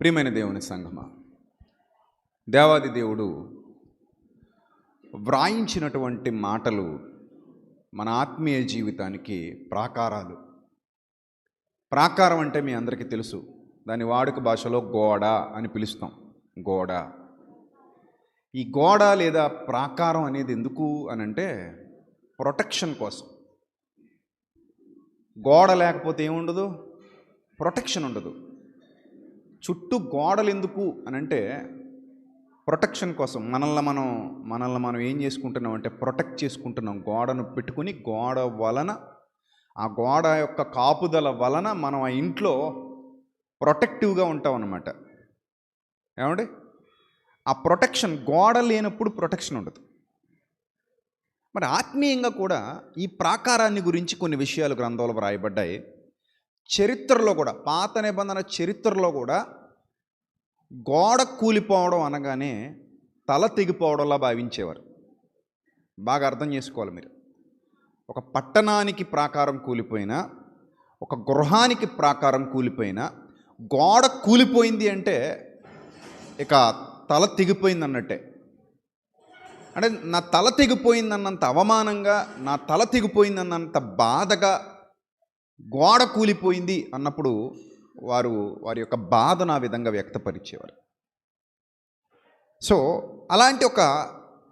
ప్రియమైన దేవుని సంగమా, దేవాది దేవుడు వ్రాయించినటువంటి మాటలు మన ఆత్మీయ జీవితానికి ప్రాకారాలు. ప్రాకారం అంటే మీ అందరికీ తెలుసు, దాని వాడుక భాషలో గోడ అని పిలుస్తాం. గోడ, ఈ గోడ లేదా ప్రాకారం అనేది ఎందుకు అని అంటే ప్రొటెక్షన్ కోసం. గోడ లేకపోతే ఏముండదు, ప్రొటెక్షన్ ఉండదు. చుట్టూ గోడలు ఎందుకు అని అంటే ప్రొటెక్షన్ కోసం. మనల్ని మనం ఏం చేసుకుంటున్నాం అంటే ప్రొటెక్ట్ చేసుకుంటున్నాం. గోడను పెట్టుకుని గోడ వలన, ఆ గోడ యొక్క కాపుదల వలన మనం ఆ ఇంట్లో ప్రొటెక్టివ్గా ఉంటాం అన్నమాట. ఏమండి, ఆ ప్రొటెక్షన్, గోడ లేనప్పుడు ప్రొటెక్షన్ ఉండదు. మరి ఆత్మీయంగా కూడా ఈ ప్రాకారాన్ని గురించి కొన్ని విషయాలు గ్రంథంలో వ్రాయబడ్డాయి. చరిత్రలో కూడా, పాత నిబంధన చరిత్రలో కూడా గోడ కూలిపోవడం అనగానే తల తెగిపోవడంలా భావించేవారు. బాగా అర్థం చేసుకోవాలి మీరు. ఒక పట్టణానికి ప్రాకారం కూలిపోయినా, ఒక గృహానికి ప్రాకారం కూలిపోయినా, గోడ కూలిపోయింది అంటే ఇక తల తెగిపోయింది అన్నట్టే. అంటే నా తల తెగిపోయిందన్నంత అవమానంగా, నా తల తెగిపోయిందన్నంత బాధగా గోడ కూలిపోయింది అన్నప్పుడు వారి యొక్క బాధను ఆ విధంగా వ్యక్తపరిచేవారు. సో అలాంటి ఒక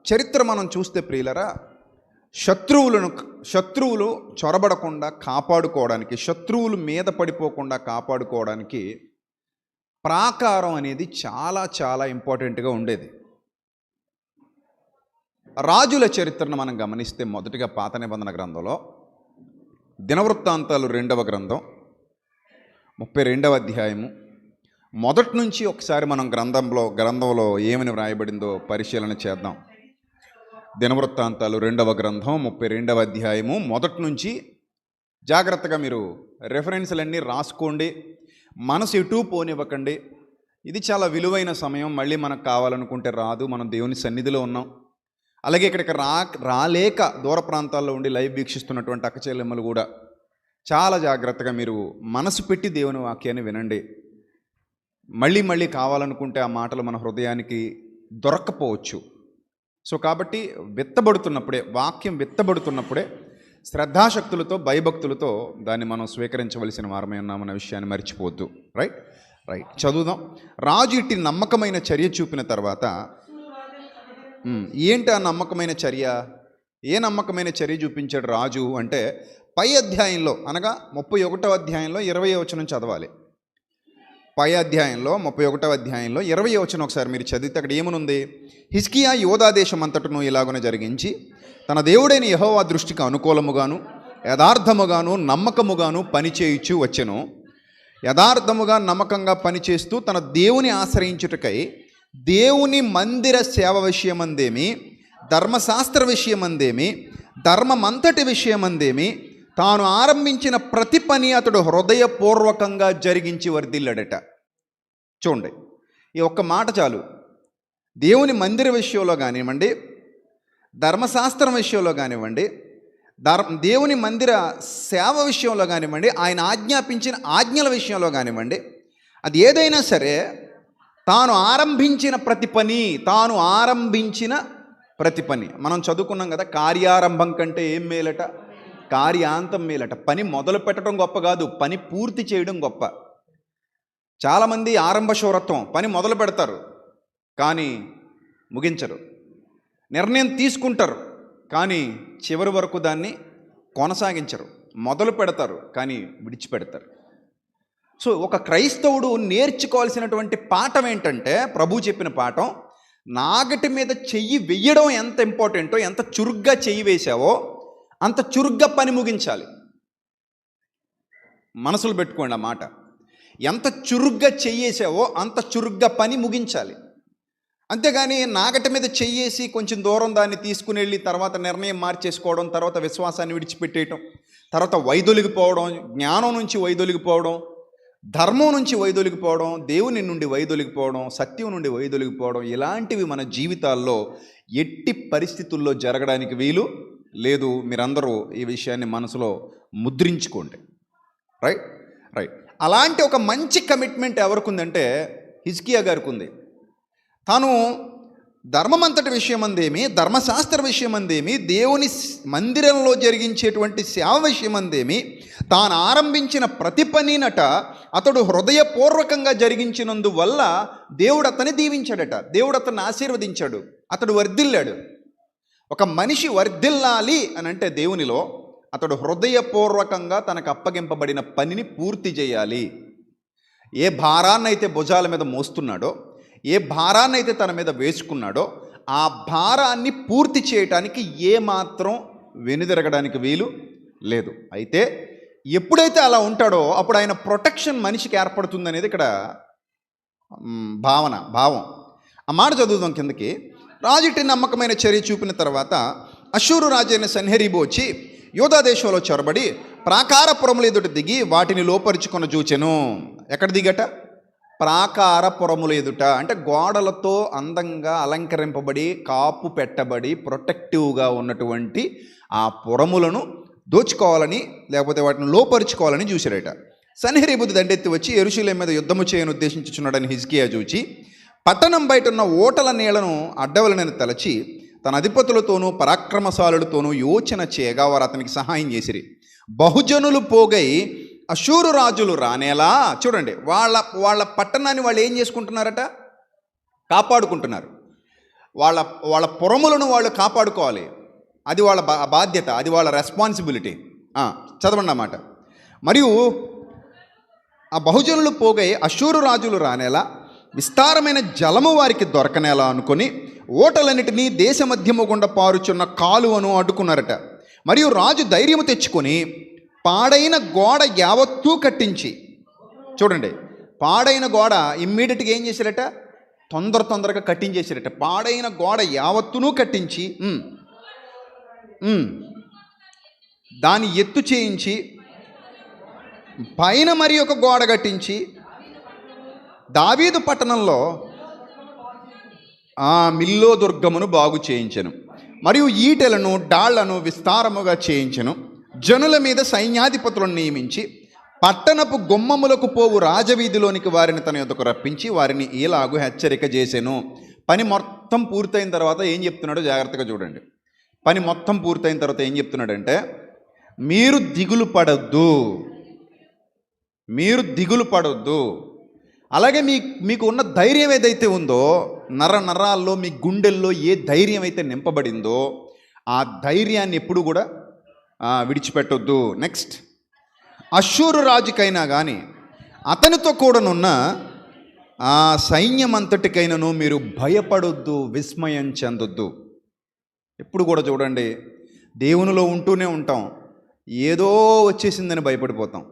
చరిత్ర మనం చూస్తే ప్రియులరా, శత్రువులు చొరబడకుండా కాపాడుకోవడానికి, శత్రువులు మీద పడిపోకుండా కాపాడుకోవడానికి ప్రాకారం అనేది చాలా చాలా ఇంపార్టెంట్గా ఉండేది. రాజుల చరిత్రను మనం గమనిస్తే మొదటిగా పాత నిబంధన గ్రంథంలో దినవృత్తాంతాలు 2వ గ్రంథం 32వ అధ్యాయము మొదటి నుంచి ఒకసారి మనం గ్రంథంలో ఏమని వ్రాయబడిందో పరిశీలన చేద్దాం. దినవృత్తాంతాలు 2వ గ్రంథం 32వ అధ్యాయము మొదటి నుంచి జాగ్రత్తగా మీరు రెఫరెన్స్లన్నీ రాసుకోండి. మనసు ఎటూ పోనివ్వకండి. ఇది చాలా విలువైన సమయం. మళ్ళీ మనకు కావాలనుకుంటే రాదు. మనం దేవుని సన్నిధిలో ఉన్నాం. అలాగే ఇక్కడికి రాలేక దూర ప్రాంతాల్లో ఉండి లైవ్ వీక్షిస్తున్నటువంటి అక్కచెల్లెమ్మలు కూడా చాలా జాగ్రత్తగా మీరు మనసు పెట్టి దేవుని వాక్యాన్ని వినండి. మళ్ళీ కావాలనుకుంటే ఆ మాటలు మన హృదయానికి దొరక్కపోవచ్చు. సో కాబట్టి వాక్యం విత్తబడుతున్నప్పుడే శ్రద్ధాశక్తులతో, భయభక్తులతో దాన్ని మనం స్వీకరించవలసిన వారమే ఉన్నామన్న విషయాన్ని మర్చిపోవద్దు. రైట్. చదువుదాం. రాజు ఇట్టి నమ్మకమైన చర్య చూపిన తర్వాత, ఏంటి ఆ నమ్మకమైన చర్య? ఏ నమ్మకమైన చర్య చూపించాడు రాజు అంటే, పై అధ్యాయంలో అనగా 31వ అధ్యాయంలో 20వ వచనం చదవాలి. పై అధ్యాయంలో 31వ అధ్యాయంలో 20వ వచనం ఒకసారి మీరు చదివితే అక్కడ ఏమనుంది? హిజ్కియా యోధా దేశం అంతటను ఇలాగున జరిగించి తన దేవుడైన యెహోవా దృష్టికి అనుకూలముగాను యథార్థముగాను నమ్మకముగాను పనిచేయుచు వచ్చెను. యథార్థముగా నమ్మకంగా పనిచేస్తూ తన దేవుని ఆశ్రయించుటకై దేవుని మందిర సేవ విషయమందేమి, ధర్మశాస్త్ర విషయమందేమి, ధర్మమంతటి విషయమందేమి తాను ఆరంభించిన ప్రతి పని అతడు హృదయపూర్వకంగా జరిగించి వర్ధిల్లాడట. చూడండి, ఈ ఒక్క మాట చాలు. దేవుని మందిర విషయంలో కానివ్వండి, ధర్మశాస్త్రం విషయంలో కానివ్వండి, దేవుని మందిర సేవ విషయంలో కానివ్వండి, ఆయన ఆజ్ఞాపించిన ఆజ్ఞల విషయంలో కానివ్వండి, అది ఏదైనా సరే తాను ఆరంభించిన ప్రతి పని మనం చదువుకున్నాం కదా. కార్యారంభం కంటే ఏం మేలట? కార్యాంతం మేలట. పని మొదలు పెట్టడం గొప్ప కాదు, పని పూర్తి చేయడం గొప్ప. చాలామంది ఆరంభ శూరత్వం, పని మొదలు పెడతారు కానీ ముగించరు. నిర్ణయం తీసుకుంటారు కానీ చివరి వరకు దాన్ని కొనసాగించరు. మొదలు పెడతారు కానీ విడిచిపెడతారు. సో ఒక క్రైస్తవుడు నేర్చుకోవాల్సినటువంటి పాఠం ఏంటంటే, ప్రభు చెప్పిన పాఠం, నాగటి మీద చెయ్యి వెయ్యడం ఎంత ఇంపార్టెంటో, ఎంత చురుగ్గా చెయ్యి వేసావో అంత చురుగ్గా పని ముగించాలి. మనసులో పెట్టుకోండి ఆ మాట. ఎంత చురుగ్గా చెయ్యేసావో అంత చురుగ్గా పని ముగించాలి. అంతేగాని నాగటి మీద చెయ్యేసి కొంచెం దూరం దాన్ని తీసుకుని వెళ్ళి తర్వాత నిర్ణయం మార్చేసుకోవడం, తర్వాత విశ్వాసాన్ని విడిచిపెట్టేయటం, తర్వాత వైదొలిగిపోవడం, జ్ఞానం నుంచి వైదొలిగిపోవడం, ధర్మం నుంచి వైదొలిగిపోవడం, దేవుని నుండి వైదొలిగిపోవడం, సత్యం నుండి వైదొలిగిపోవడం, ఇలాంటివి మన జీవితాల్లో ఎట్టి పరిస్థితుల్లో జరగడానికి వీలు లేదు. మీరందరూ ఈ విషయాన్ని మనసులో ముద్రించుకోండి. రైట్. అలాంటి ఒక మంచి కమిట్మెంట్ ఎవరికి ఉందంటే హిజ్కియా గారికి ఉంది. తాను ధర్మమంతటి విషయమందేమి, ధర్మశాస్త్ర విషయమందేమి, దేవుని మందిరంలో జరిగించేటువంటి సేవ విషయమందేమి, తాను ఆరంభించిన ప్రతి పనినట అతడు హృదయపూర్వకంగా జరిగించినందువల్ల దేవుడు అతన్ని దీవించాడట, దేవుడు అతన్ని ఆశీర్వదించాడు, అతడు వర్ధిల్లాడు. ఒక మనిషి వర్ధిల్లాలి అని అంటే దేవునిలో అతడు హృదయపూర్వకంగా తనకు అప్పగింపబడిన పనిని పూర్తి చేయాలి. ఏ భారాన్నైతే భుజాల మీద మోస్తున్నాడో, ఏ భారాన్నైతే తన మీద వేసుకున్నాడో ఆ భారాన్ని పూర్తి చేయటానికి ఏమాత్రం వెనుదిరగడానికి వీలు లేదు. అయితే ఎప్పుడైతే అలా ఉంటాడో అప్పుడు ఆయన ప్రొటెక్షన్ మనిషికి ఏర్పడుతుంది అనేది ఇక్కడ భావం. ఆ మాట చదువుదాం కిందకి. రాజుటి నమ్మకమైన చర్య చూపిన తర్వాత అష్షూరు రాజైన సన్హెరీబు వచ్చి యూదా దేశంలో చొరబడి ప్రాకారపురముల ఎదుట దిగి వాటిని లోపరుచుకొని చూచెను. ఎక్కడ దిగట? ప్రాకారపురముల ఎదుట, అంటే గోడలతో అందంగా అలంకరింపబడి కాపు పెట్టబడి ప్రొటెక్టివ్గా ఉన్నటువంటి ఆ పురములను దోచుకోవాలని లేకపోతే వాటిని లోపరుచుకోవాలని చూశారట. సన్హెరీబు దండెత్తి వచ్చి యెరూషలేము మీద యుద్ధము చేయను ఉద్దేశించుచున్నాడని హిజ్కియా చూచి పట్టణం బయట ఉన్న ఓటల నీళ్లను అడ్డవలనని తలచి తన అధిపతులతోనూ పరాక్రమశాలులతోనూ యోచన చేయగా వారు అతనికి సహాయం చేసిరి. బహుజనులు పోగై అష్షూరు రాజులు రానేలా, చూడండి, వాళ్ళ పట్టణాన్ని వాళ్ళు ఏం చేసుకుంటున్నారట? కాపాడుకుంటున్నారు. వాళ్ళ పురములను వాళ్ళు కాపాడుకోవాలి. అది వాళ్ళ బాధ్యత, అది వాళ్ళ రెస్పాన్సిబిలిటీ. చదవండి అన్నమాట. మరియు ఆ బహుజనులు పోగై అష్షూరు రాజులు రానేలా విస్తారమైన జలము వారికి దొరకనేలా అనుకొని ఓటలన్నిటినీ దేశ మధ్యము గుండా పారుచున్న కాలువను అడ్డుకున్నారట. మరియు రాజు ధైర్యము తెచ్చుకొని పాడైన గోడ యావత్తూ కట్టించి, చూడండి, పాడైన గోడ ఇమ్మీడియట్గా ఏం చేశారట? తొందరగా కట్టించేశారట. పాడైన గోడ యావత్తును కట్టించి దాని ఎత్తు చేయించి పైన మరి ఒక గోడ కట్టించి దావీదు పట్టణంలో ఆ మిల్లో దుర్గమును బాగు చేయించెను. మరియు ఈటెలను డాళ్లను విస్తారముగా చేయించెను. జనుల మీద సైన్యాధిపతులను నియమించి పట్టణపు గుమ్మములకు పోవు రాజవీధిలోనికి వారిని తన యొద్దకు రప్పించి వారిని ఈలాగు హెచ్చరిక చేసెను. పని మొత్తం పూర్తయిన తర్వాత ఏం చెప్తున్నాడో జాగ్రత్తగా చూడండి. పని మొత్తం పూర్తయిన తర్వాత ఏం చెప్తున్నాడంటే, మీరు దిగులు పడొద్దు. అలాగే మీకు ఉన్న ధైర్యం ఏదైతే ఉందో, నరాల్లో మీ గుండెల్లో ఏ ధైర్యం అయితే నింపబడిందో ఆ ధైర్యాన్ని ఎప్పుడు కూడా విడిచిపెట్టొద్దు. నెక్స్ట్, అష్షూరు రాజుకైనా కానీ అతనితో కూడానున్న ఆ సైన్యమంతటికైనను మీరు భయపడొద్దు, విస్మయం చెందొద్దు. ఎప్పుడు కూడా చూడండి, దేవునిలో ఉంటూనే ఉంటాం, ఏదో వచ్చేసిందని భయపడిపోతాం,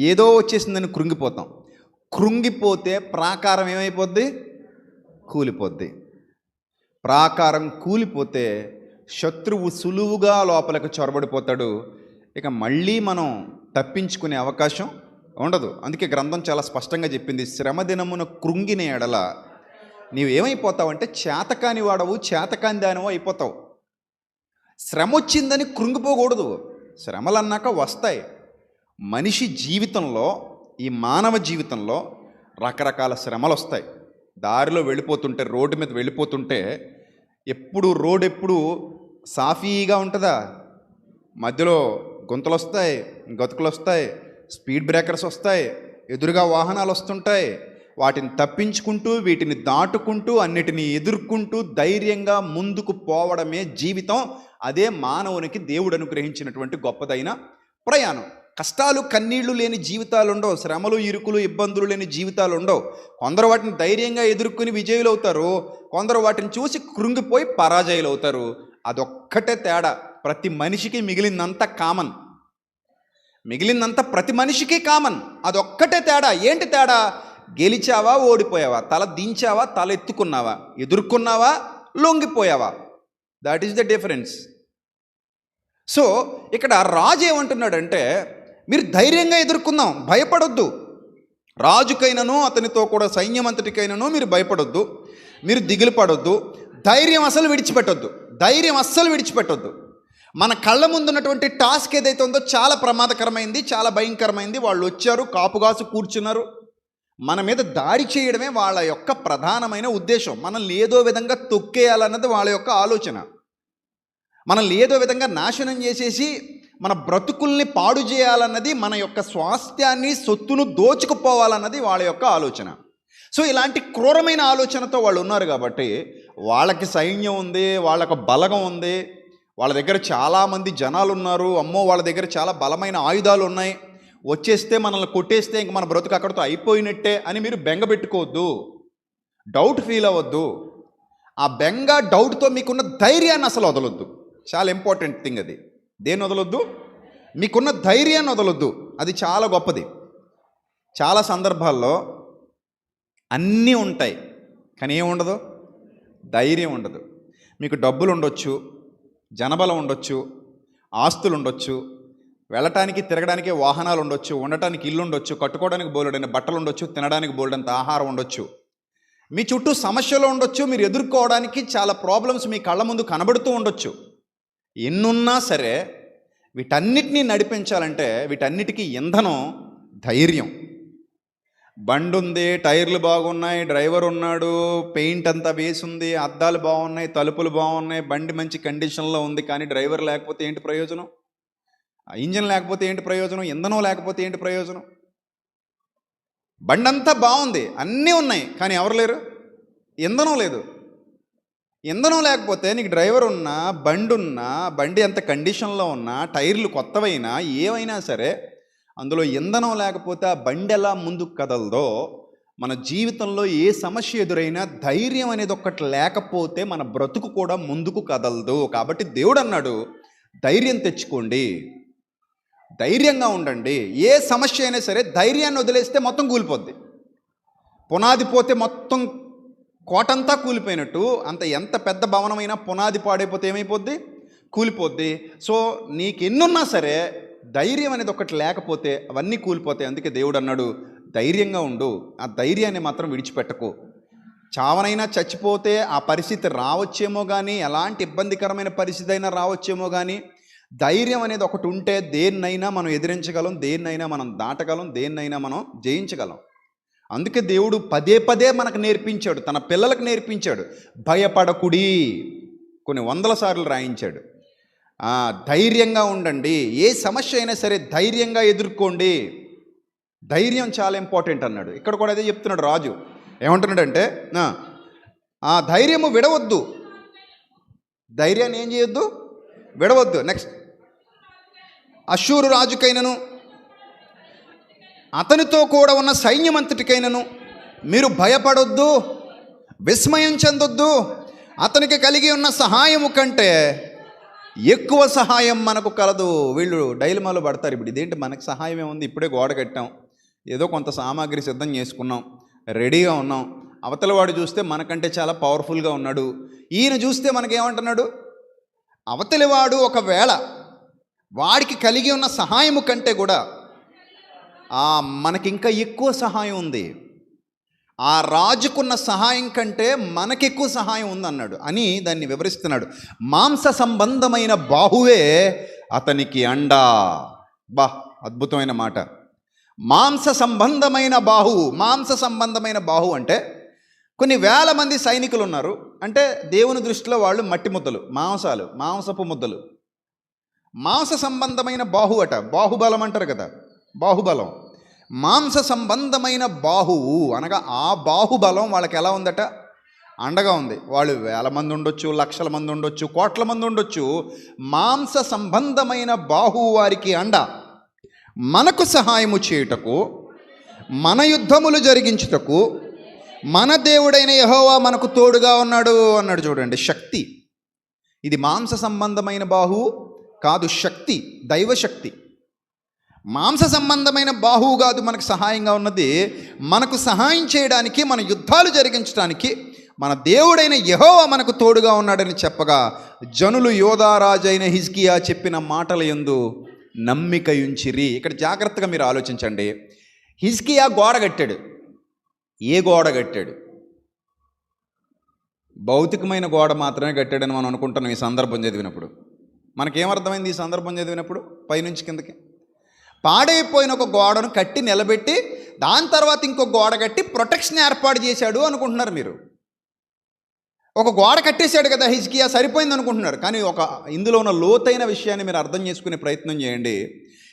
ఏదో వచ్చేసిందని కృంగిపోతాం. కృంగిపోతే ప్రాకారం ఏమైపోద్ది? కూలిపోద్ది. ప్రాకారం కూలిపోతే శత్రువు సులువుగా లోపలికి చొరబడిపోతాడు. ఇక మళ్ళీ మనం తప్పించుకునే అవకాశం ఉండదు. అందుకే గ్రంథం చాలా స్పష్టంగా చెప్పింది, శ్రమ దినమున కృంగిన ఎడల నీవేమైపోతావు అంటే చేతకాని వాడవు, చేతకాని దానివో అయిపోతావు. శ్రమ వచ్చిందని కృంగిపోకూడదు. శ్రమలు అన్నాక వస్తాయి. మనిషి జీవితంలో, ఈ మానవ జీవితంలో రకరకాల శ్రమలు వస్తాయి. దారిలో వెళ్ళిపోతుంటే, రోడ్డు మీద వెళ్ళిపోతుంటే రోడ్ ఎప్పుడు సాఫీగా ఉంటుందా? మధ్యలో గుంతలు వస్తాయి, గతుకులు వస్తాయి, స్పీడ్ బ్రేకర్స్ వస్తాయి, ఎదురుగా వాహనాలు వస్తుంటాయి. వాటిని తప్పించుకుంటూ, వీటిని దాటుకుంటూ, అన్నిటినీ ఎదుర్కొంటూ ధైర్యంగా ముందుకు పోవడమే జీవితం. అదే మానవునికి దేవుడు అనుగ్రహించినటువంటి గొప్పదైన ప్రయాణం. కష్టాలు కన్నీళ్లు లేని జీవితాలు ఉండవు, శ్రమలు ఇరుకులు ఇబ్బందులు లేని జీవితాలు ఉండవు. కొందరు వాటిని ధైర్యంగా ఎదుర్కొని విజయులు అవుతారు, కొందరు వాటిని చూసి కృంగిపోయి పరాజయులు అవుతారు. అదొక్కటే తేడా. ప్రతి మనిషికి మిగిలిందంతా కామన్, ప్రతి మనిషికి కామన్. అదొక్కటే తేడా. ఏంటి తేడా? గెలిచావా, ఓడిపోయావా, తల దించావా, తల ఎత్తుకున్నావా, ఎదుర్కొన్నావా, లొంగిపోయావా. That is the difference. So ఇక్కడ రాజు ఏమంటున్నాడంటే, మీరు ధైర్యంగా ఎదుర్కొందాం, భయపడొద్దు. రాజుకైనను అతనితో కూడా సైన్యమంతటికైనను మీరు భయపడొద్దు, మీరు దిగులు పడొద్దు, ధైర్యం అస్సలు విడిచిపెట్టొద్దు. మన కళ్ళ ముందున్నటువంటి టాస్క్ ఏదైతే ఉందో చాలా ప్రమాదకరమైంది, చాలా భయంకరమైంది. వాళ్ళు వచ్చారు, కాపుగాసు కూర్చున్నారు, మన మీద దాడి చేయడమే వాళ్ళ యొక్క ప్రధానమైన ఉద్దేశం. మనల్ని ఏదో విధంగా తొక్కేయాలన్నది వాళ్ళ యొక్క ఆలోచన. మనల్ని ఏదో విధంగా నాశనం చేసేసి మన బ్రతుకుల్ని పాడు చేయాలన్నది, మన యొక్క స్వాస్థ్యాన్ని సొత్తును దోచుకుపోవాలన్నది వాళ్ళ యొక్క ఆలోచన. సో ఇలాంటి క్రూరమైన ఆలోచనతో వాళ్ళు ఉన్నారు కాబట్టి వాళ్ళకి సైన్యం ఉంది, వాళ్ళకు బలగం ఉంది, వాళ్ళ దగ్గర చాలామంది జనాలు ఉన్నారు. అమ్మో, వాళ్ళ దగ్గర చాలా బలమైన ఆయుధాలు ఉన్నాయి, వచ్చేస్తే మనల్ని కొట్టేస్తే ఇంక మన బ్రతుకు అక్కడితో అయిపోయినట్టే అని మీరు బెంగ పెట్టుకోవద్దు, డౌట్ ఫీల్ అవ్వద్దు. ఆ బెంగ డౌట్తో మీకున్న ధైర్యాన్ని అసలు వదలొద్దు. చాలా ఇంపార్టెంట్ థింగ్ అది. దేన్ని వదలొద్దు? మీకున్న ధైర్యాన్ని వదలొద్దు. అది చాలా గొప్పది. చాలా సందర్భాల్లో అన్నీ ఉంటాయి కానీ ఏముండదు? ధైర్యం ఉండదు. మీకు డబ్బులు ఉండొచ్చు, జనబలం ఉండొచ్చు, ఆస్తులు ఉండొచ్చు, వెళ్ళటానికి తిరగడానికి వాహనాలు ఉండొచ్చు, ఉండటానికి ఇల్లు ఉండొచ్చు, కట్టుకోవడానికి బోలెడైన బట్టలు ఉండొచ్చు, తినడానికి బోలెడంత ఆహారం ఉండొచ్చు, మీ చుట్టూ సమస్యలు ఉండొచ్చు, మీరు ఎదుర్కోవడానికి చాలా ప్రాబ్లమ్స్ మీ కళ్ళ ముందు కనబడుతూ ఉండొచ్చు. ఎన్నున్నా సరే వీటన్నిటినీ నడిపించాలంటే వీటన్నిటికీ ఇంధనం ధైర్యం. బండి ఉంది, టైర్లు బాగున్నాయి, డ్రైవర్ ఉన్నాడు, పెయింట్ అంతా వేసుంది, అద్దాలు బాగున్నాయి, తలుపులు బాగున్నాయి, బండి మంచి కండిషన్లో ఉంది, కానీ డ్రైవర్ లేకపోతే ఏంటి ప్రయోజనం? ఇంజన్ లేకపోతే ఏంటి ప్రయోజనం? ఇంధనం లేకపోతే ఏంటి ప్రయోజనం? బండి అంతా బాగుంది, అన్నీ ఉన్నాయి, కానీ ఎవరు లేరు? ఇంధనం లేదు. ఇంధనం లేకపోతే నీకు డ్రైవర్ ఉన్నా, బండి ఎంత కండిషన్లో ఉన్నా, టైర్లు కొత్తవైనా, ఏవైనా సరే అందులో ఇంధనం లేకపోతే ఆ బండి ఎలా ముందుకు కదలదో, మన జీవితంలో ఏ సమస్య ఎదురైనా ధైర్యం అనేది ఒక్కటి లేకపోతే మన బ్రతుకు కూడా ముందుకు కదలదు. కాబట్టి దేవుడు అన్నాడు, ధైర్యం తెచ్చుకోండి, ధైర్యంగా ఉండండి. ఏ సమస్య అయినా సరే ధైర్యాన్ని వదిలేస్తే మొత్తం కూలిపోద్ది. పునాది పోతే మొత్తం కోటంతా కూలిపోయినట్టు, ఎంత పెద్ద భవనమైనా పునాది పాడైపోతే ఏమైపోద్ది? కూలిపోద్ది. సో నీకెన్నున్నా సరే ధైర్యం అనేది ఒకటి లేకపోతే అవన్నీ కూలిపోతాయి. అందుకే దేవుడు అన్నాడు, ధైర్యంగా ఉండు, ఆ ధైర్యాన్ని మాత్రం విడిచిపెట్టకు. చావనైనా చచ్చిపోతే ఆ పరిస్థితి రావచ్చేమో కానీ, ఎలాంటి ఇబ్బందికరమైన పరిస్థితి అయినా రావచ్చేమో కానీ, ధైర్యం అనేది ఒకటి ఉంటే దేన్నైనా మనం ఎదిరించగలం, దేన్నైనా మనం దాటగలం, దేన్నైనా మనం జయించగలం. అందుకే దేవుడు పదే పదే మనకు నేర్పించాడు, తన పిల్లలకు నేర్పించాడు, భయపడకుడి. కొన్ని 100 సార్లు రాయించాడు. ధైర్యంగా ఉండండి, ఏ సమస్య అయినా సరే ధైర్యంగా ఎదుర్కోండి. ధైర్యం చాలా ఇంపార్టెంట్ అన్నాడు. ఇక్కడ కూడా అదే చెప్తున్నాడు రాజు. ఏమంటున్నాడంటే, ఆ ధైర్యము విడవద్దు. ధైర్యాన్ని ఏం చేయొద్దు? విడవద్దు. నెక్స్ట్, అష్షూరు రాజుకైనను అతనితో కూడా ఉన్న సైన్యమంతటికైనను మీరు భయపడొద్దు, విస్మయం చెందొద్దు. అతనికి కలిగి ఉన్న సహాయము కంటే ఎక్కువ సహాయం మనకు కలదు. వీళ్ళు డైలమాలో పడతారు. ఇప్పుడు ఇదేంటి, మనకు సహాయం ఏముంది, ఇప్పుడే గోడ కట్టాం, ఏదో కొంత సామాగ్రి సిద్ధం చేసుకున్నాం, రెడీగా ఉన్నాం. అవతల వాడు చూస్తే మనకంటే చాలా పవర్ఫుల్గా ఉన్నాడు. ఈయన చూస్తే మనకేమంటున్నాడు? అవతలివాడు ఒకవేళ వాడికి కలిగి ఉన్న సహాయము కంటే కూడా మనకింకా ఎక్కువ సహాయం ఉంది, ఆ రాజుకున్న సహాయం కంటే మనకెక్కువ సహాయం ఉందన్నాడు అని దాన్ని వివరిస్తున్నాడు. మాంస సంబంధమైన బాహువే అతనికి అండా. అద్భుతమైన మాట. మాంస సంబంధమైన బాహువు. మాంస సంబంధమైన బాహువు అంటే కొన్ని వేల మంది సైనికులు ఉన్నారు అంటే దేవుని దృష్టిలో వాళ్ళు మట్టి ముద్దలు, మాంసపు ముద్దలు. మాంస సంబంధమైన బాహువు అట. బాహుబలం అంటారు కదా, బాహుబలం. మాంస సంబంధమైన బాహువు అనగా ఆ బాహుబలం వాళ్ళకి ఎలా ఉందట? అండగా ఉంది. వాళ్ళు 1000 మంది ఉండొచ్చు, లక్షల మంది ఉండొచ్చు, కోట్ల మంది ఉండొచ్చు. మాంస సంబంధమైన బాహువు వారికి అండ. మనకు సహాయము చేయుటకు, మన యుద్ధములు జరిగించుటకు మన దేవుడైన యెహోవా మనకు తోడుగా ఉన్నాడు అన్నాడు. చూడండి, శక్తి. ఇది మాంస సంబంధమైన బాహువు కాదు, శక్తి, దైవశక్తి. మాంస సంబంధమైన బాహువు కాదు మనకు సహాయంగా ఉన్నది. మనకు సహాయం చేయడానికి, మన యుద్ధాలు జరిగించడానికి మన దేవుడైన యెహోవా మనకు తోడుగా ఉన్నాడని చెప్పగా, జనులు యోధారాజైన హిజ్కియా చెప్పిన మాటల యందు నమ్మిక ఉంచిరి. ఇక్కడ జాగ్రత్తగా మీరు ఆలోచించండి. హిజ్కియా గోడ కట్టాడు. ఏ గోడ కట్టాడు? భౌతికమైన గోడ మాత్రమే కట్టాడని మనం అనుకుంటున్నాం ఈ సందర్భం చదివినప్పుడు. మనకేమర్థమైంది ఈ సందర్భం చదివినప్పుడు? పైనుంచి కిందకి పాడైపోయిన ఒక గోడను కట్టి నిలబెట్టి దాని తర్వాత ఇంకో గోడ కట్టి ప్రొటెక్షన్ ఏర్పాటు చేశాడు అనుకుంటున్నారు మీరు. ఒక గోడ కట్టేశాడు కదా హిజ్కియా, సరిపోయింది అనుకుంటున్నారు. కానీ ఇందులో ఉన్న లోతైన విషయాన్ని మీరు అర్థం చేసుకునే ప్రయత్నం చేయండి.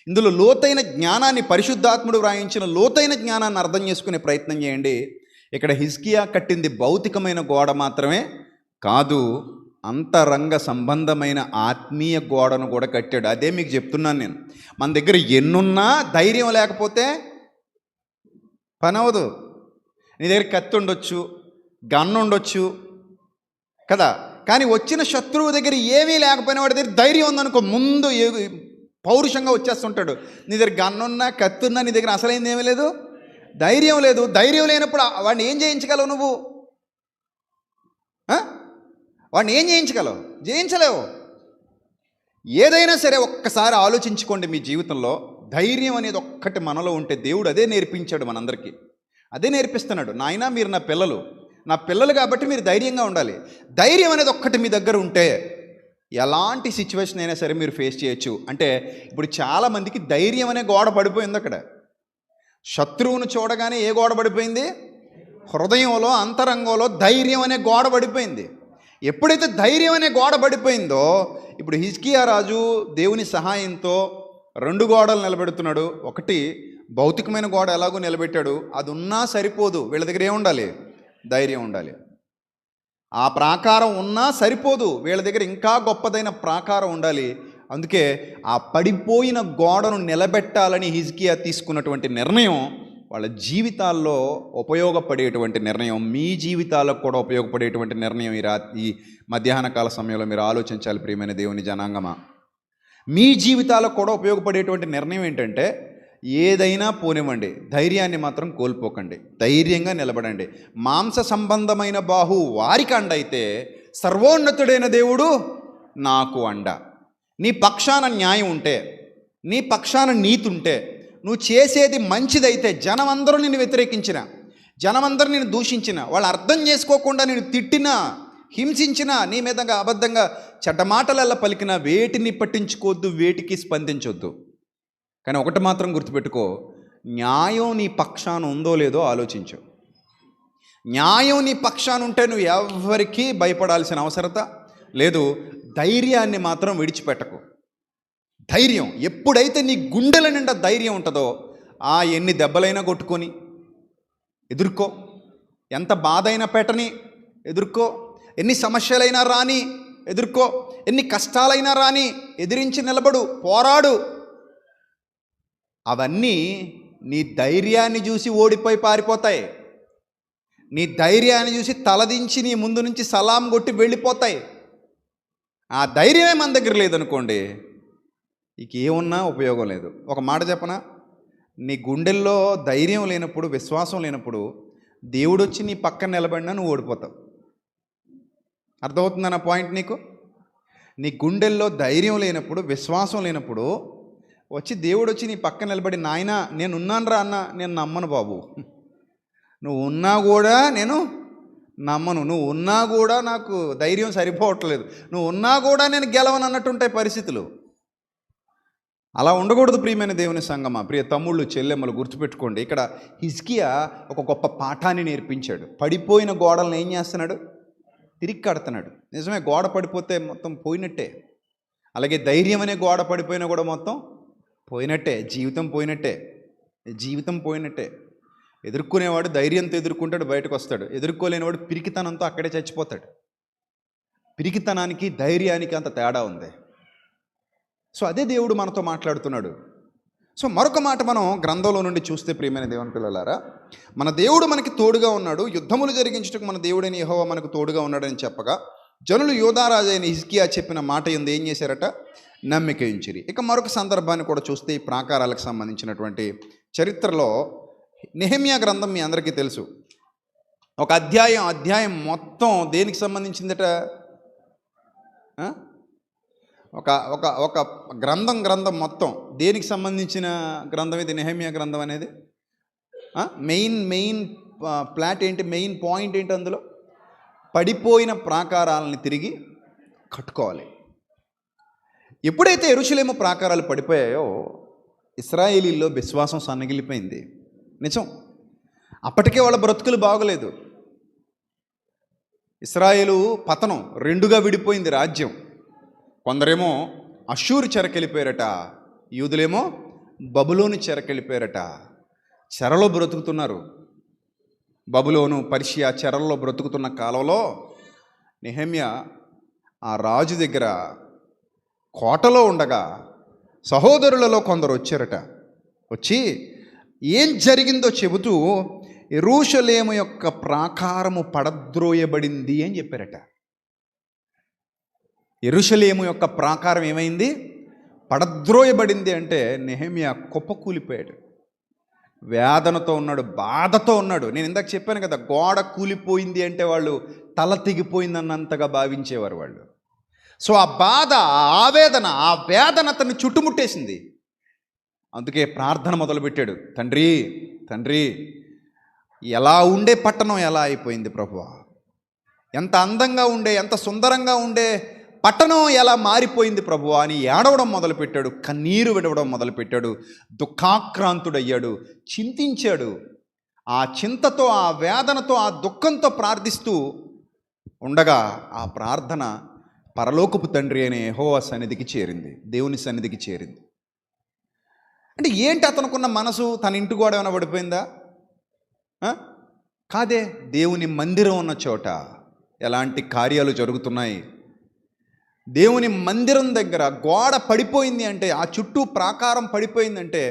ఇందులో లోతైన జ్ఞానాన్ని, పరిశుద్ధాత్ముడు వ్రాయించిన లోతైన జ్ఞానాన్ని అర్థం చేసుకునే ప్రయత్నం చేయండి. ఇక్కడ హిజ్కియా కట్టింది భౌతికమైన గోడ మాత్రమే కాదు, అంతరంగ సంబంధమైన ఆత్మీయ గోడను కూడా కట్టాడు. అదే మీకు చెప్తున్నాను నేను. మన దగ్గర ఎన్నున్నా ధైర్యం లేకపోతే పని అవ్వదు. నీ దగ్గర కత్తి ఉండొచ్చు, గన్ను ఉండొచ్చు కదా, కానీ వచ్చిన శత్రువు దగ్గర ఏమీ లేకపోయినా వాడి దగ్గర ధైర్యం ఉందనుకో, ముందు పౌరుషంగా వచ్చేస్తుంటాడు. నీ దగ్గర గన్నున్నా, కత్తున్నా, నీ దగ్గర అసలైంది ఏమీ లేదు, ధైర్యం లేదు. ధైర్యం లేనప్పుడు వాడిని ఏం చేయించగలవు నువ్వు? వాడిని ఏం చేయించగలవు? జయించలేవు. ఏదైనా సరే ఒక్కసారి ఆలోచించుకోండి. మీ జీవితంలో ధైర్యం అనేది ఒక్కటి మనలో ఉంటే దేవుడు అదే నేర్పించాడు మనందరికీ. అదే నేర్పిస్తున్నాడు. నాయనా మీరు నా పిల్లలు కాబట్టి మీరు ధైర్యంగా ఉండాలి. ధైర్యం అనేది ఒక్కటి మీ దగ్గర ఉంటే ఎలాంటి సిచ్యువేషన్ అయినా సరే మీరు ఫేస్ చేయొచ్చు. అంటే ఇప్పుడు చాలామందికి ధైర్యం అనే గోడ పడిపోయింది. అక్కడ శత్రువును చూడగానే ఏ గోడ పడిపోయింది? హృదయంలో, అంతరంగంలో ధైర్యం అనే గోడ పడిపోయింది. ఎప్పుడైతే ధైర్యం అనే గోడ పడిపోయిందో, ఇప్పుడు హిజ్కియా రాజు దేవుని సహాయంతో 2 గోడలు నిలబెడుతున్నాడు. ఒకటి భౌతికమైన గోడ ఎలాగో నిలబెట్టాడు, అది ఉన్నా సరిపోదు. వీళ్ళ దగ్గర ఏముండాలి? ధైర్యం ఉండాలి. ఆ ప్రాకారం ఉన్నా సరిపోదు, వీళ్ళ దగ్గర ఇంకా గొప్పదైన ప్రాకారం ఉండాలి. అందుకే ఆ పడిపోయిన గోడను నిలబెట్టాలని హిజ్కియా తీసుకున్నటువంటి నిర్ణయం వాళ్ళ జీవితాల్లో ఉపయోగపడేటువంటి నిర్ణయం. మీ జీవితాలకు కూడా ఉపయోగపడేటువంటి నిర్ణయం. ఈ మధ్యాహ్న కాల సమయంలో మీరు ఆలోచించాలి ప్రియమైన దేవుని జనాంగమా. మీ జీవితాలకు కూడా ఉపయోగపడేటువంటి నిర్ణయం ఏంటంటే, ఏదైనా పోనివ్వండి, ధైర్యాన్ని మాత్రం కోల్పోకండి. ధైర్యంగా నిలబడండి. మాంస సంబంధమైన బాహు వారికి అండ అయితే, సర్వోన్నతుడైన దేవుడు నాకు అండ. నీ పక్షాన న్యాయం ఉంటే, నీ పక్షాన నీతి ఉంటే, నువ్వు చేసేది మంచిదైతే, జనమందరూ నిన్ను వ్యతిరేకించిన, జనమందరూ నిన్ను దూషించిన, వాళ్ళు అర్థం చేసుకోకుండా నేను తిట్టినా, హింసించినా, నీ మీదగా అబద్ధంగా చెడ్డ మాటలల్లా పలికినా వేటిని పట్టించుకోవద్దు, వేటికి స్పందించొద్దు. కానీ ఒకటి మాత్రం గుర్తుపెట్టుకో, న్యాయం నీ పక్షాన ఉందో లేదో ఆలోచించు. న్యాయం నీ పక్షాన ఉంటే నువ్వు ఎవరికీ భయపడాల్సిన అవసరత లేదు. ధైర్యాన్ని మాత్రం విడిచిపెట్టకు. ధైర్యం ఎప్పుడైతే నీ గుండెల నిండా ధైర్యం ఉంటుందో, ఎన్ని దెబ్బలైనా కొట్టుకొని ఎదుర్కో, ఎంత బాధ అయినా పెట్టని ఎదుర్కో, ఎన్ని సమస్యలైనా రాని ఎదుర్కో, ఎన్ని కష్టాలైనా రాని ఎదిరించి నిలబడు, పోరాడు. అవన్నీ నీ ధైర్యాన్ని చూసి ఓడిపోయి పారిపోతాయి. నీ ధైర్యాన్ని చూసి తలదించి నీ ముందు నుంచి సలాం కొట్టి వెళ్ళిపోతాయి. ఆ ధైర్యమే మన దగ్గర లేదనుకోండి, ఇక ఏమున్నా ఉపయోగం లేదు. ఒక మాట చెప్పనా, నీ గుండెల్లో ధైర్యం లేనప్పుడు, విశ్వాసం లేనప్పుడు, దేవుడు వచ్చి నీ పక్కన నిలబడినా నువ్వు ఓడిపోతావు. అర్థమవుతుందా నా పాయింట్ నీకు? నీ గుండెల్లో ధైర్యం లేనప్పుడు, విశ్వాసం లేనప్పుడు వచ్చి దేవుడు వచ్చి నీ పక్కన నిలబడి, నాయనా నేను ఉన్నాను రా అన్న, నేను నమ్మను బాబు, నువ్వు ఉన్నా కూడా నేను నమ్మను, నువ్వు ఉన్నా కూడా నాకు ధైర్యం సరిపోవట్లేదు, నువ్వు ఉన్నా కూడా నేను గెలవను అన్నట్టుంటాయి పరిస్థితులు. అలా ఉండకూడదు ప్రియమైన దేవుని సంగమా. ప్రియ తమ్ముళ్ళు, చెల్లెమ్మలు, గుర్తుపెట్టుకోండి, ఇక్కడ హిజ్కియా ఒక గొప్ప పాఠాన్ని నేర్పించాడు. పడిపోయిన గోడలను ఏం చేస్తున్నాడు? తిరిగి కడుతున్నాడు. నిజమే, గోడ పడిపోతే మొత్తం పోయినట్టే. అలాగే ధైర్యం అనే గోడ పడిపోయినా కూడా మొత్తం పోయినట్టే. జీవితం పోయినట్టే. ఎదుర్కొనేవాడు ధైర్యంతో ఎదుర్కొంటాడు, బయటకు వస్తాడు. ఎదుర్కోలేనివాడు పిరికితనంతో అక్కడే చచ్చిపోతాడు. పిరికితనానికి ధైర్యానికి అంత తేడా ఉంది. సో అదే దేవుడు మనతో మాట్లాడుతున్నాడు. సో మరొక మాట మనం గ్రంథంలో నుండి చూస్తే ప్రియమైన దేవుని పిల్లలారా, మన దేవుడు మనకి తోడుగా ఉన్నాడు, యుద్ధములు జరిగించుటకు మన దేవుడైన యెహోవా మనకు తోడుగా ఉన్నాడని చెప్పగా, జనులు యోధారాజు అయిన హిజ్కియా చెప్పిన మాట యందు ఏం చేశారట? నమ్మిక ఉంచిరి. ఇక మరొక సందర్భాన్ని కూడా చూస్తే ఈ ప్రాకారాలకు సంబంధించినటువంటి చరిత్రలో నెహెమ్యా గ్రంథం మీ అందరికీ తెలుసు. ఒక అధ్యాయం మొత్తం దేనికి సంబంధించిందట? ఒక గ్రంథం మొత్తం దేనికి సంబంధించిన గ్రంథం ఇది? నెహెమ్యా గ్రంథం అనేది మెయిన్ ప్లాట్ ఏంటి? మెయిన్ పాయింట్ ఏంటి? అందులో పడిపోయిన ప్రాకారాలని తిరిగి కట్టుకోవాలి. ఎప్పుడైతే యెరూషలేము ప్రాకారాలు పడిపోయాయో, ఇశ్రాయేలీల్లో విశ్వాసం సన్నగిలిపోయింది. నిజం. అప్పటికే వాళ్ళ బ్రతుకులు బాగోలేదు. ఇశ్రాయేలు పతనం, రెండుగా విడిపోయింది రాజ్యం. కొందరేమో అష్షూరు చెరకెళ్ళిపోయారట, యూదులేమో బబులోను చెరకెళ్ళిపోయారట. చెరలో బ్రతుకుతున్నారు. బబులోను, పర్షియా చెరల్లో బ్రతుకుతున్న కాలంలో నెహెమ్యా ఆ రాజు దగ్గర కోటలో ఉండగా సహోదరులలో కొందరు వచ్చారట. వచ్చి ఏం జరిగిందో చెబుతూ యెరూషలేము యొక్క ప్రాకారము పడద్రోయబడింది అని చెప్పారట. యెరూషలేము యొక్క ప్రాకారం ఏమైంది? పడద్రోయబడింది. అంటే నెహెమ్యా కుప్పకూలిపోయాడు. వేదనతో ఉన్నాడు, బాధతో ఉన్నాడు. నేను ఇందాక చెప్పాను కదా, గోడ కూలిపోయింది అంటే వాళ్ళు తల తెగిపోయిందన్నంతగా భావించేవారు వాళ్ళు. సో ఆ బాధ, ఆ ఆవేదన, ఆ వేదన అతన్ని చుట్టుముట్టేసింది. అందుకే ప్రార్థన మొదలుపెట్టాడు. తండ్రి, తండ్రి, ఎలా ఉండే పట్టణం ఎలా అయిపోయింది ప్రభువా, ఎంత అందంగా ఉండే, ఎంత సుందరంగా ఉండే పట్టణం ఎలా మారిపోయింది ప్రభువా అని ఏడవడం మొదలుపెట్టాడు. కన్నీరు విడవడం మొదలుపెట్టాడు. దుఃఖాక్రాంతుడయ్యాడు, చింతించాడు. ఆ చింతతో, ఆ వేదనతో, ఆ దుఃఖంతో ప్రార్థిస్తూ ఉండగా ఆ ప్రార్థన పరలోకపు తండ్రి అనే యెహోవా సన్నిధికి చేరింది, దేవుని సన్నిధికి చేరింది. అంటే ఏంటి అతనుకున్న మనసు? తన ఇంటి గోడ ఏమైనా పడిపోయిందా? కాదే, దేవుని మందిరం ఉన్న చోట ఎలాంటి కార్యాలు జరుగుతున్నాయి. దేవుని మందిరం దగ్గర గోడ పడిపోయింది అంటే, ఆ చుట్టూ ప్రాకారం పడిపోయిందంటే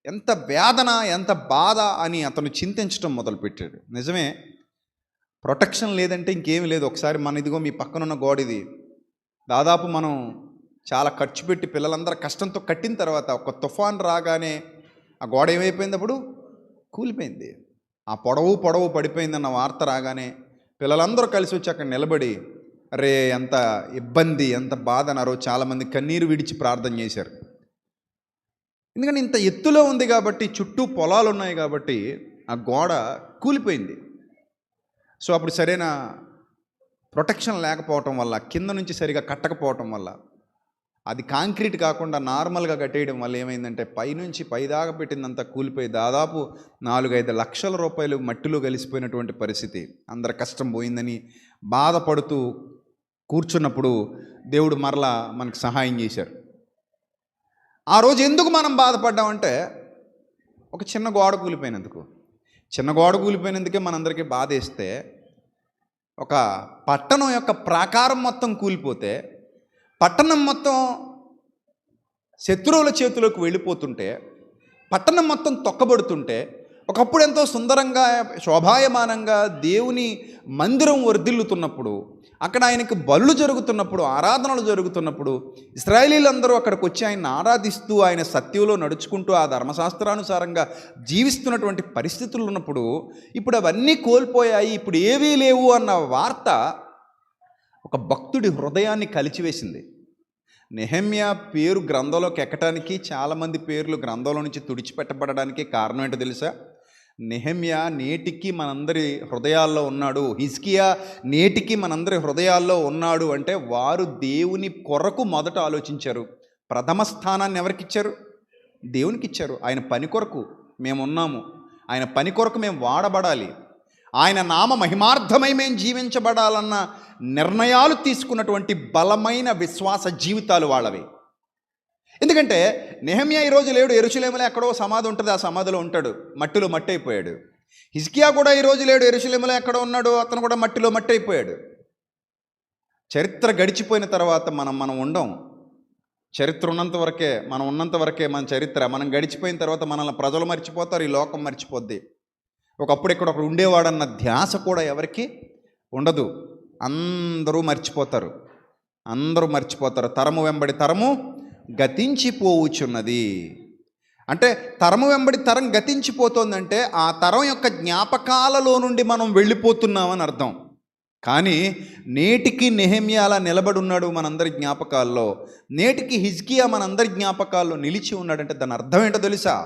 ఎంత వేదన, ఎంత బాధ అని అతను చింతించడం మొదలుపెట్టాడు. నిజమే, ప్రొటెక్షన్ లేదంటే ఇంకేమీ లేదు. ఒకసారి మన ఇదిగో మీ పక్కనున్న గోడ ఇది, దాదాపు మనం చాలా ఖర్చు పెట్టి పిల్లలందరూ కష్టంతో కట్టిన తర్వాత ఒక తుఫాన్ రాగానే ఆ గోడ ఏమైపోయింది? అప్పుడు కూలిపోయింది. ఆ పొడవు పడిపోయిందన్న వార్త రాగానే పిల్లలందరూ కలిసి వచ్చి అక్కడ నిలబడి, అరే ఎంత ఇబ్బంది, ఎంత బాధ అన్నారో. చాలామంది కన్నీరు విడిచి ప్రార్థన చేశారు. ఎందుకంటే ఇంత ఎత్తులో ఉంది కాబట్టి, చుట్టూ పొలాలు ఉన్నాయి కాబట్టి ఆ గోడ కూలిపోయింది. సో అప్పుడు సరైన ప్రొటెక్షన్ లేకపోవటం వల్ల, కింద నుంచి సరిగా కట్టకపోవటం వల్ల, అది కాంక్రీట్ కాకుండా నార్మల్గా కట్టేయడం వల్ల ఏమైందంటే పైనుంచి పైదాకా పెట్టిందంతా కూలిపోయి దాదాపు 4-5 లక్షల రూపాయలు మట్టిలో కలిసిపోయినటువంటి పరిస్థితి. అందరి కష్టం పోయిందని బాధపడుతూ కూర్చున్నప్పుడు దేవుడు మరలా మనకు సహాయం చేశారు. ఆ రోజు ఎందుకు మనం బాధపడ్డామంటే, ఒక చిన్న గోడ కూలిపోయినందుకు. చిన్న గోడ కూలిపోయినందుకే మనందరికీ బాధ వేస్తే, ఒక పట్టణం యొక్క ప్రాకారం మొత్తం కూలిపోతే, పట్టణం మొత్తం శత్రువుల చేతిలోకి వెళ్ళిపోతుంటే, పట్టణం మొత్తం తొక్కబడుతుంటే, ఒకప్పుడు ఎంతో సుందరంగా శోభాయమానంగా దేవుని మందిరం వర్ధిల్లుతున్నప్పుడు, అక్కడ ఆయనకు బలులు జరుగుతున్నప్పుడు, ఆరాధనలు జరుగుతున్నప్పుడు, ఇశ్రాయేలీలందరూ అక్కడికి వచ్చి ఆయన్ని ఆరాధిస్తూ, ఆయన సత్యంలో నడుచుకుంటూ, ఆ ధర్మశాస్త్రానుసారంగా జీవిస్తున్నటువంటి పరిస్థితులు ఉన్నప్పుడు, ఇప్పుడు అవన్నీ కోల్పోయాయి, ఇప్పుడు ఏవీ లేవు అన్న వార్త ఒక భక్తుడి హృదయాన్ని కలిచివేసింది. నెహెమ్యా పేరు గ్రంథంలోకి ఎక్కడానికి, చాలామంది పేర్లు గ్రంథంలో నుంచి తుడిచిపెట్టబడడానికి కారణం ఏంటో తెలుసా? నెహెమ్యా నేటికి మనందరి హృదయాల్లో ఉన్నాడు, హిజ్కియా నేటికి మనందరి హృదయాల్లో ఉన్నాడు అంటే వారు దేవుని కొరకు మొదట ఆలోచించారు. ప్రథమ స్థానాన్ని ఎవరికి ఇచ్చారు? దేవునికి ఇచ్చారు. ఆయన పని కొరకు మేమున్నాము, ఆయన పని కొరకు మేము వాడబడాలి, ఆయన నామ మహిమార్థమై మేము జీవించబడాలన్న నిర్ణయాలు తీసుకున్నటువంటి బలమైన విశ్వాస జీవితాలు వాళ్ళవి. ఎందుకంటే నెహెమ్యా ఈరోజు లేడు, యెరూషలేములో ఎక్కడో సమాధి ఉంటుంది, ఆ సమాధిలో ఉంటాడు, మట్టిలో మట్టి అయిపోయాడు. హిజ్కియా కూడా ఈరోజు లేడు, యెరూషలేములో ఎక్కడో ఉన్నాడు, అతను కూడా మట్టిలో మట్టి అయిపోయాడు. చరిత్ర గడిచిపోయిన తర్వాత మనం ఉండం. చరిత్ర ఉన్నంత వరకే మనం ఉన్నంత వరకే మన చరిత్ర. మనం గడిచిపోయిన తర్వాత మనల్ని ప్రజలు మర్చిపోతారు, ఈ లోకం మర్చిపోద్ది. ఒకప్పుడు ఇక్కడ ఒకడు ఉండేవాడన్న ధ్యాస కూడా ఎవరికి ఉండదు. అందరూ మర్చిపోతారు. తరము వెంబడి తరము గతించిపోవుచున్నది. అంటే తరము వెంబడి తరం గతించిపోతుందంటే ఆ తరం యొక్క జ్ఞాపకాలలో నుండి మనం వెళ్ళిపోతున్నామని అర్థం. కానీ నేటికి నెహెమ్యా అలా నిలబడి ఉన్నాడు మనందరి జ్ఞాపకాల్లో, నేటికి హిజ్కియా మనందరి జ్ఞాపకాల్లో నిలిచి ఉన్నాడంటే దాని అర్థం ఏంటో తెలుసా?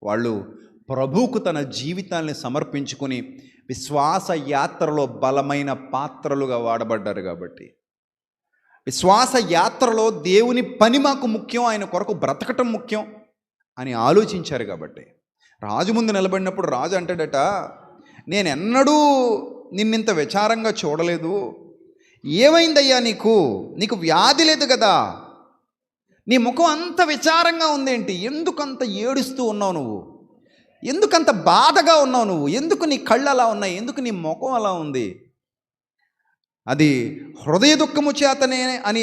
వాళ్ళు ప్రభువుకు తన జీవితాన్ని సమర్పించుకొని విశ్వాస యాత్రలో బలమైన పాత్రలుగా వాడబడ్డారు. కాబట్టి విశ్వాస యాత్రలో దేవుని పని మాకు ముఖ్యం, ఆయన కొరకు బ్రతకటం ముఖ్యం, అని ఆలోచించారు కాబట్టి. రాజు ముందు నిలబడినప్పుడు రాజు అంటాడట, నేనెన్నడూ నిన్నింత విచారంగా చూడలేదు. ఏమైందయ్యా నీకు? నీకు వ్యాధి లేదు కదా? నీ ముఖం అంత విచారంగా ఉందేంటి? ఎందుకంత ఏడుస్తూ ఉన్నావు నువ్వు? ఎందుకంత బాధగా ఉన్నావు నువ్వు? ఎందుకు నీ కళ్ళు అలా ఉన్నాయి? ఎందుకు నీ ముఖం అలా ఉంది? అది హృదయ దుఃఖము చేతనే అని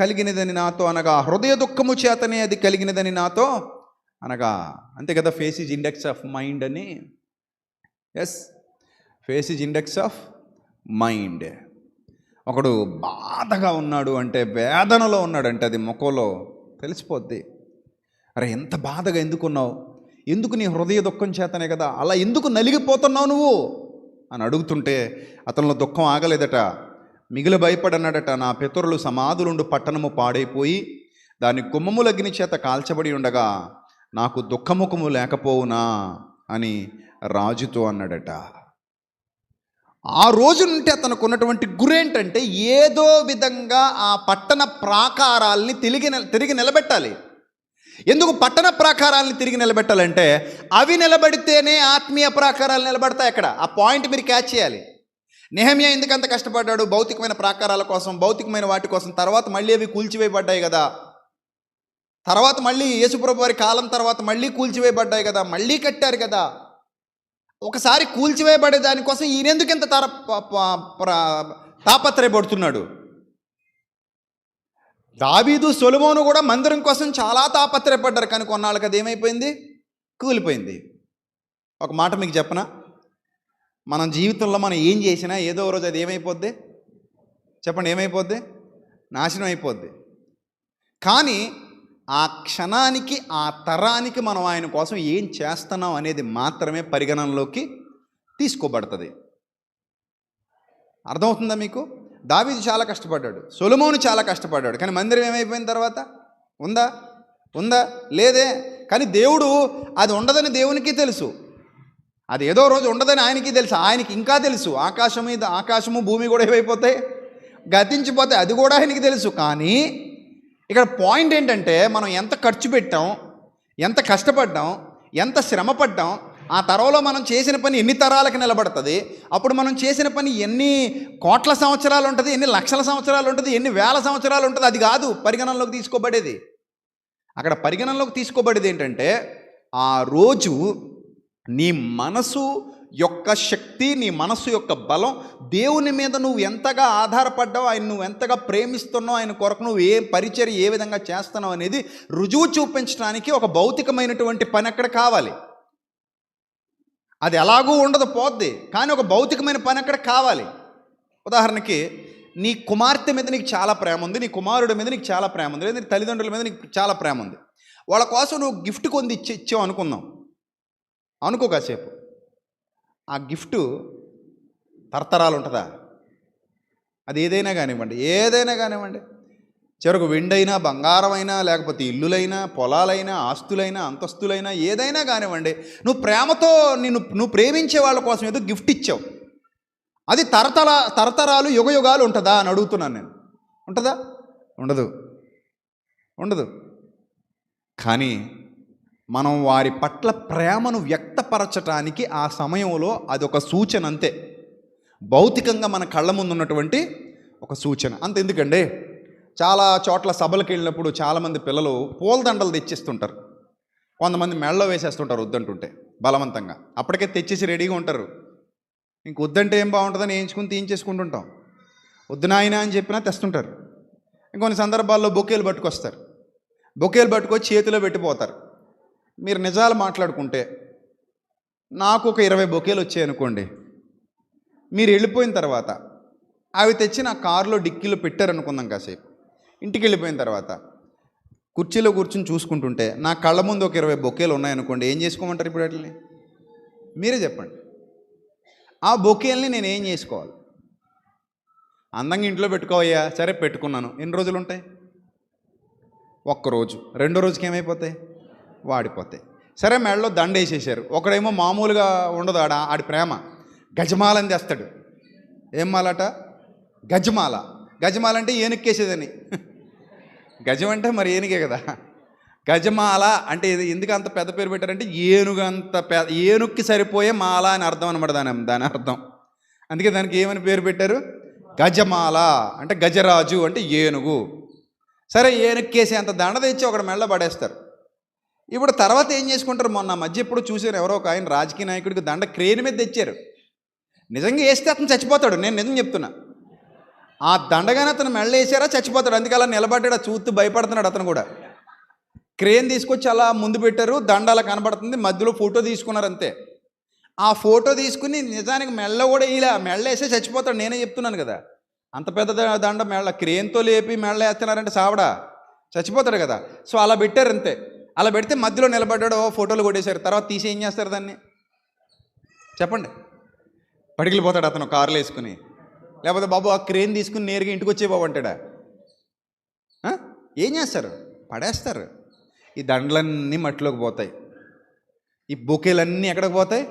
కలిగినదని నాతో అనగా, హృదయ దుఃఖము చేతనే అది కలిగినదని నాతో అనగా. అంతే కదా, face is index of mind అని. Yes, face is index of mind. ఒకడు బాధగా ఉన్నాడు అంటే, వేదనలో ఉన్నాడు అంటే అది ముఖంలో తెలిసిపోద్ది. అరే ఎంత బాధగా ఎందుకున్నావు? ఎందుకు? నీ హృదయ దుఃఖం చేతనే కదా. అలా ఎందుకు నలిగిపోతున్నావు నువ్వు అని అడుగుతుంటే అతనిలో దుఃఖం ఆగలేదట. మిగిలి భయపడన్నాడట, నా పితరులు సమాధులుండు పట్టణము పాడైపోయి దాని గుమ్మముల అగ్ని చేత కాల్చబడి ఉండగా నాకు దుఃఖముఖము లేకపోవునా అని రాజుతో అన్నాడట. ఆ రోజు నుండి అతనికి ఉన్నటువంటి గురేంటంటే, ఏదో విధంగా ఆ పట్టణ ప్రాకారాల్ని తిరిగి నిలబెట్టాలి. ఎందుకు పట్టణ ప్రాకారాలను తిరిగి నిలబెట్టాలంటే, అవి నిలబడితేనే ఆత్మీయ ప్రాకారాలు నిలబడతాయి. అక్కడ ఆ పాయింట్ మీరు క్యాచ్ చేయాలి. నెహెమ్యా ఎందుకంత కష్టపడ్డాడు? భౌతికమైన ప్రాకారాల కోసం, భౌతికమైన వాటి కోసం. తర్వాత మళ్ళీ అవి కూల్చివేయబడ్డాయి కదా. తర్వాత మళ్ళీ యేసుప్రభు వారి కాలం తర్వాత మళ్ళీ కూల్చివేయబడ్డాయి కదా, మళ్ళీ కట్టారు కదా. ఒకసారి కూల్చివేయబడే దానికోసం ఈయనెందుకు ఇంత తాపత్రయపడుతున్నాడు? దావీదు, సొలొమోను కూడా మందిరం కోసం చాలా తాపత్రయపడ్డారు, కానీ కొన్నాళ్ళకి అది ఏమైపోయింది? కూలిపోయింది. ఒక మాట మీకు చెప్పనా, మన జీవితంలో మనం ఏం చేసినా ఏదో రోజు అది ఏమైపోద్ది? చెప్పండి, ఏమైపోద్ది? నాశనం అయిపోద్ది. కానీ ఆ క్షణానికి, ఆ తరానికి మనం ఆయన కోసం ఏం చేస్తున్నాం అనేది మాత్రమే పరిగణనలోకి తీసుకోబడుతుంది. అర్థమవుతుందా మీకు? దావీదు చాలా కష్టపడ్డాడు, సొలొమోను చాలా కష్టపడ్డాడు, కానీ మందిరం ఏమైపోయిన తర్వాత ఉందా? లేదే. కానీ దేవుడు అది ఉండదని దేవునికి తెలుసు, అది ఏదో రోజు ఉండదని ఆయనకి తెలుసు. ఆయనకి ఇంకా తెలుసు, ఆకాశము భూమి కూడా ఏమైపోతాయి? గతించిపోతాయి. అది కూడా ఆయనకి తెలుసు. కానీ ఇక్కడ పాయింట్ ఏంటంటే, మనం ఎంత ఖర్చు పెట్టాం, ఎంత కష్టపడ్డాం, ఎంత శ్రమపడ్డాం, ఆ తరంలో మనం చేసిన పని ఎన్ని తరాలకు నిలబడుతుంది, అప్పుడు మనం చేసిన పని ఎన్ని కోట్ల సంవత్సరాలు ఉంటుంది, ఎన్ని లక్షల సంవత్సరాలు ఉంటుంది, ఎన్ని వేల సంవత్సరాలు ఉంటుంది, అది కాదు పరిగణనలోకి తీసుకోబడేది. అక్కడ పరిగణనలోకి తీసుకోబడేది ఏంటంటే, ఆ రోజు నీ మనసు యొక్క శక్తి, నీ మనసు యొక్క బలం, దేవుని మీద నువ్వు ఎంతగా ఆధారపడ్డావు, ఆయన నువ్వు ఎంతగా ప్రేమిస్తున్నావు, ఆయన కొరకు నువ్వు ఏ పరిచర్య ఏ విధంగా చేస్తున్నావు అనేది రుజువు చూపించడానికి ఒక భౌతికమైనటువంటి పని అక్కడ కావాలి. అది ఎలాగూ ఉండదు, పోద్ది, కానీ ఒక భౌతికమైన పని అక్కడ కావాలి. ఉదాహరణకి, నీ కుమార్తె మీద నీకు చాలా ప్రేమ ఉంది, నీ కుమారుడి మీద నీకు చాలా ప్రేమ ఉంది, లేదా నీ తల్లిదండ్రుల మీద నీకు చాలా ప్రేమ ఉంది. వాళ్ళ కోసం నువ్వు గిఫ్ట్ కొంది ఇచ్చావు అనుకో కాసేపు. ఆ గిఫ్ట్ తరతరాలు ఉంటుందా? అది ఏదైనా కానివ్వండి, చివరకు వెండైనా, బంగారమైనా, లేకపోతే ఇల్లులైనా, పొలాలైనా, ఆస్తులైనా, అంతస్తులైనా, ఏదైనా కానివ్వండి, నువ్వు ప్రేమతో నువ్వు ప్రేమించే వాళ్ళ కోసం ఏదో గిఫ్ట్ ఇచ్చావు, అది తరతరాలు యుగయుగాలు ఉంటుందా అని అడుగుతున్నాను నేను. ఉంటుందా? ఉండదు. కానీ మనం వారి పట్ల ప్రేమను వ్యక్తపరచటానికి ఆ సమయంలో అదొక సూచన అంతే. భౌతికంగా మన కళ్ళ ముందు ఉన్నటువంటి ఒక సూచన అంత. ఎందుకండి, చాలా చోట్ల సభలకు వెళ్ళినప్పుడు చాలామంది పిల్లలు పూలదండలు తెచ్చిస్తుంటారు, కొంతమంది మెడలో వేసేస్తుంటారు వద్దంటుంటే బలవంతంగా. అప్పటికే తెచ్చేసి రెడీగా ఉంటారు, ఇంక వద్దంటే ఏం బాగుంటుందని వేయించుకుని తీయించేసుకుంటుంటాం. వద్దు నాయనా అని చెప్పినా తెస్తుంటారు. ఇంకొన్ని సందర్భాల్లో బొకేలు పట్టుకొస్తారు, బొకేలు పట్టుకొచ్చి చేతిలో పెట్టిపోతారు. మీరు నిజాలు మాట్లాడుకుంటే, నాకు ఒక 20 బొకేలు వచ్చాయనుకోండి, మీరు వెళ్ళిపోయిన తర్వాత అవి తెచ్చి నా కారులో డిక్కీలో పెట్టారనుకుందాం. కాసేపు ఇంటికి వెళ్ళిపోయిన తర్వాత కుర్చీలో కూర్చుని చూసుకుంటుంటే నా కళ్ళ ముందు ఒక 20 బొకేలు ఉన్నాయనుకోండి, ఏం చేసుకోమంటారు ఇప్పుడు? వాటిని మీరే చెప్పండి. ఆ బొకేల్ని నేను ఏం చేసుకోవాలి? అందంగా ఇంట్లో పెట్టుకోవయ్యా, సరే పెట్టుకున్నాను. ఎన్ని రోజులు ఉంటాయి? ఒక్కరోజు. రెండో రోజుకి ఏమైపోతాయి? వాడిపోతాయి. సరే, మెడలో దండ వేసేసారు. ఒకడేమో మామూలుగా ఉండదు, ఆడి ప్రేమ గజమాలని తెస్తాడు. ఏం మాలట? గజమాల. గజమాల అంటే ఏనుక్కేసేదని. గజం అంటే మరి ఏనుగే కదా. గజమాల అంటే ఇది ఎందుకు అంత పెద్ద పేరు పెట్టారంటే ఏనుగు అంత ఏనుగుకి సరిపోయే మాల అని అర్థం అనమాట దాని అర్థం. అందుకే దానికి ఏమని పేరు పెట్టారు? గజమాల అంటే గజరాజు అంటే ఏనుగు. సరే, ఏనుక్కేసి అంత దండ తెచ్చి ఒకటి మెళ్ళ పడేస్తారు. ఇప్పుడు తర్వాత ఏం చేసుకుంటారు? మొన్న మధ్య ఎప్పుడు చూసారు, ఎవరో ఒక ఆయన రాజకీయ నాయకుడికి దండ క్రేన్ మీద తెచ్చారు. నిజంగా వేస్తే అతను చచ్చిపోతాడు, నేను నిజం చెప్తున్నా. ఆ దండగానే అతను మెళ్ళ వేసారా చచ్చిపోతాడు. అందుకే అలా నిలబడ్డాడు, చూస్తూ భయపడుతున్నాడు అతను కూడా. క్రేన్ తీసుకొచ్చి అలా ముందు పెట్టారు, దండ అలా కనబడుతుంది, మధ్యలో ఫోటో తీసుకున్నారు అంతే. ఆ ఫోటో తీసుకుని నిజానికి మెళ్ళ కూడా ఇలా మెళ్ళ వేసే చచ్చిపోతాడు, నేనే చెప్తున్నాను కదా. అంత పెద్ద దండ మెళ్ళ క్రేన్తో లేపి మెళ్ళ వేస్తున్నారంటే సావడా, చచ్చిపోతాడు కదా. సో అలా పెట్టారు అంతే. అలా పెడితే మధ్యలో నిలబడ్డాడు, ఫోటోలు కొట్టేశారు. తర్వాత తీసి ఏం చేస్తారు దాన్ని చెప్పండి? పడిగిలిపోతాడు అతను కారులో వేసుకుని. లేకపోతే బాబు ఆ క్రేన్ తీసుకుని నేరుగా ఇంటికి వచ్చే బాబు అంటాడా? ఏం చేస్తారు? పడేస్తారు. ఈ దండలన్నీ మట్టిలోకి పోతాయి, ఈ బొకేలన్నీ ఎక్కడికి పోతాయి?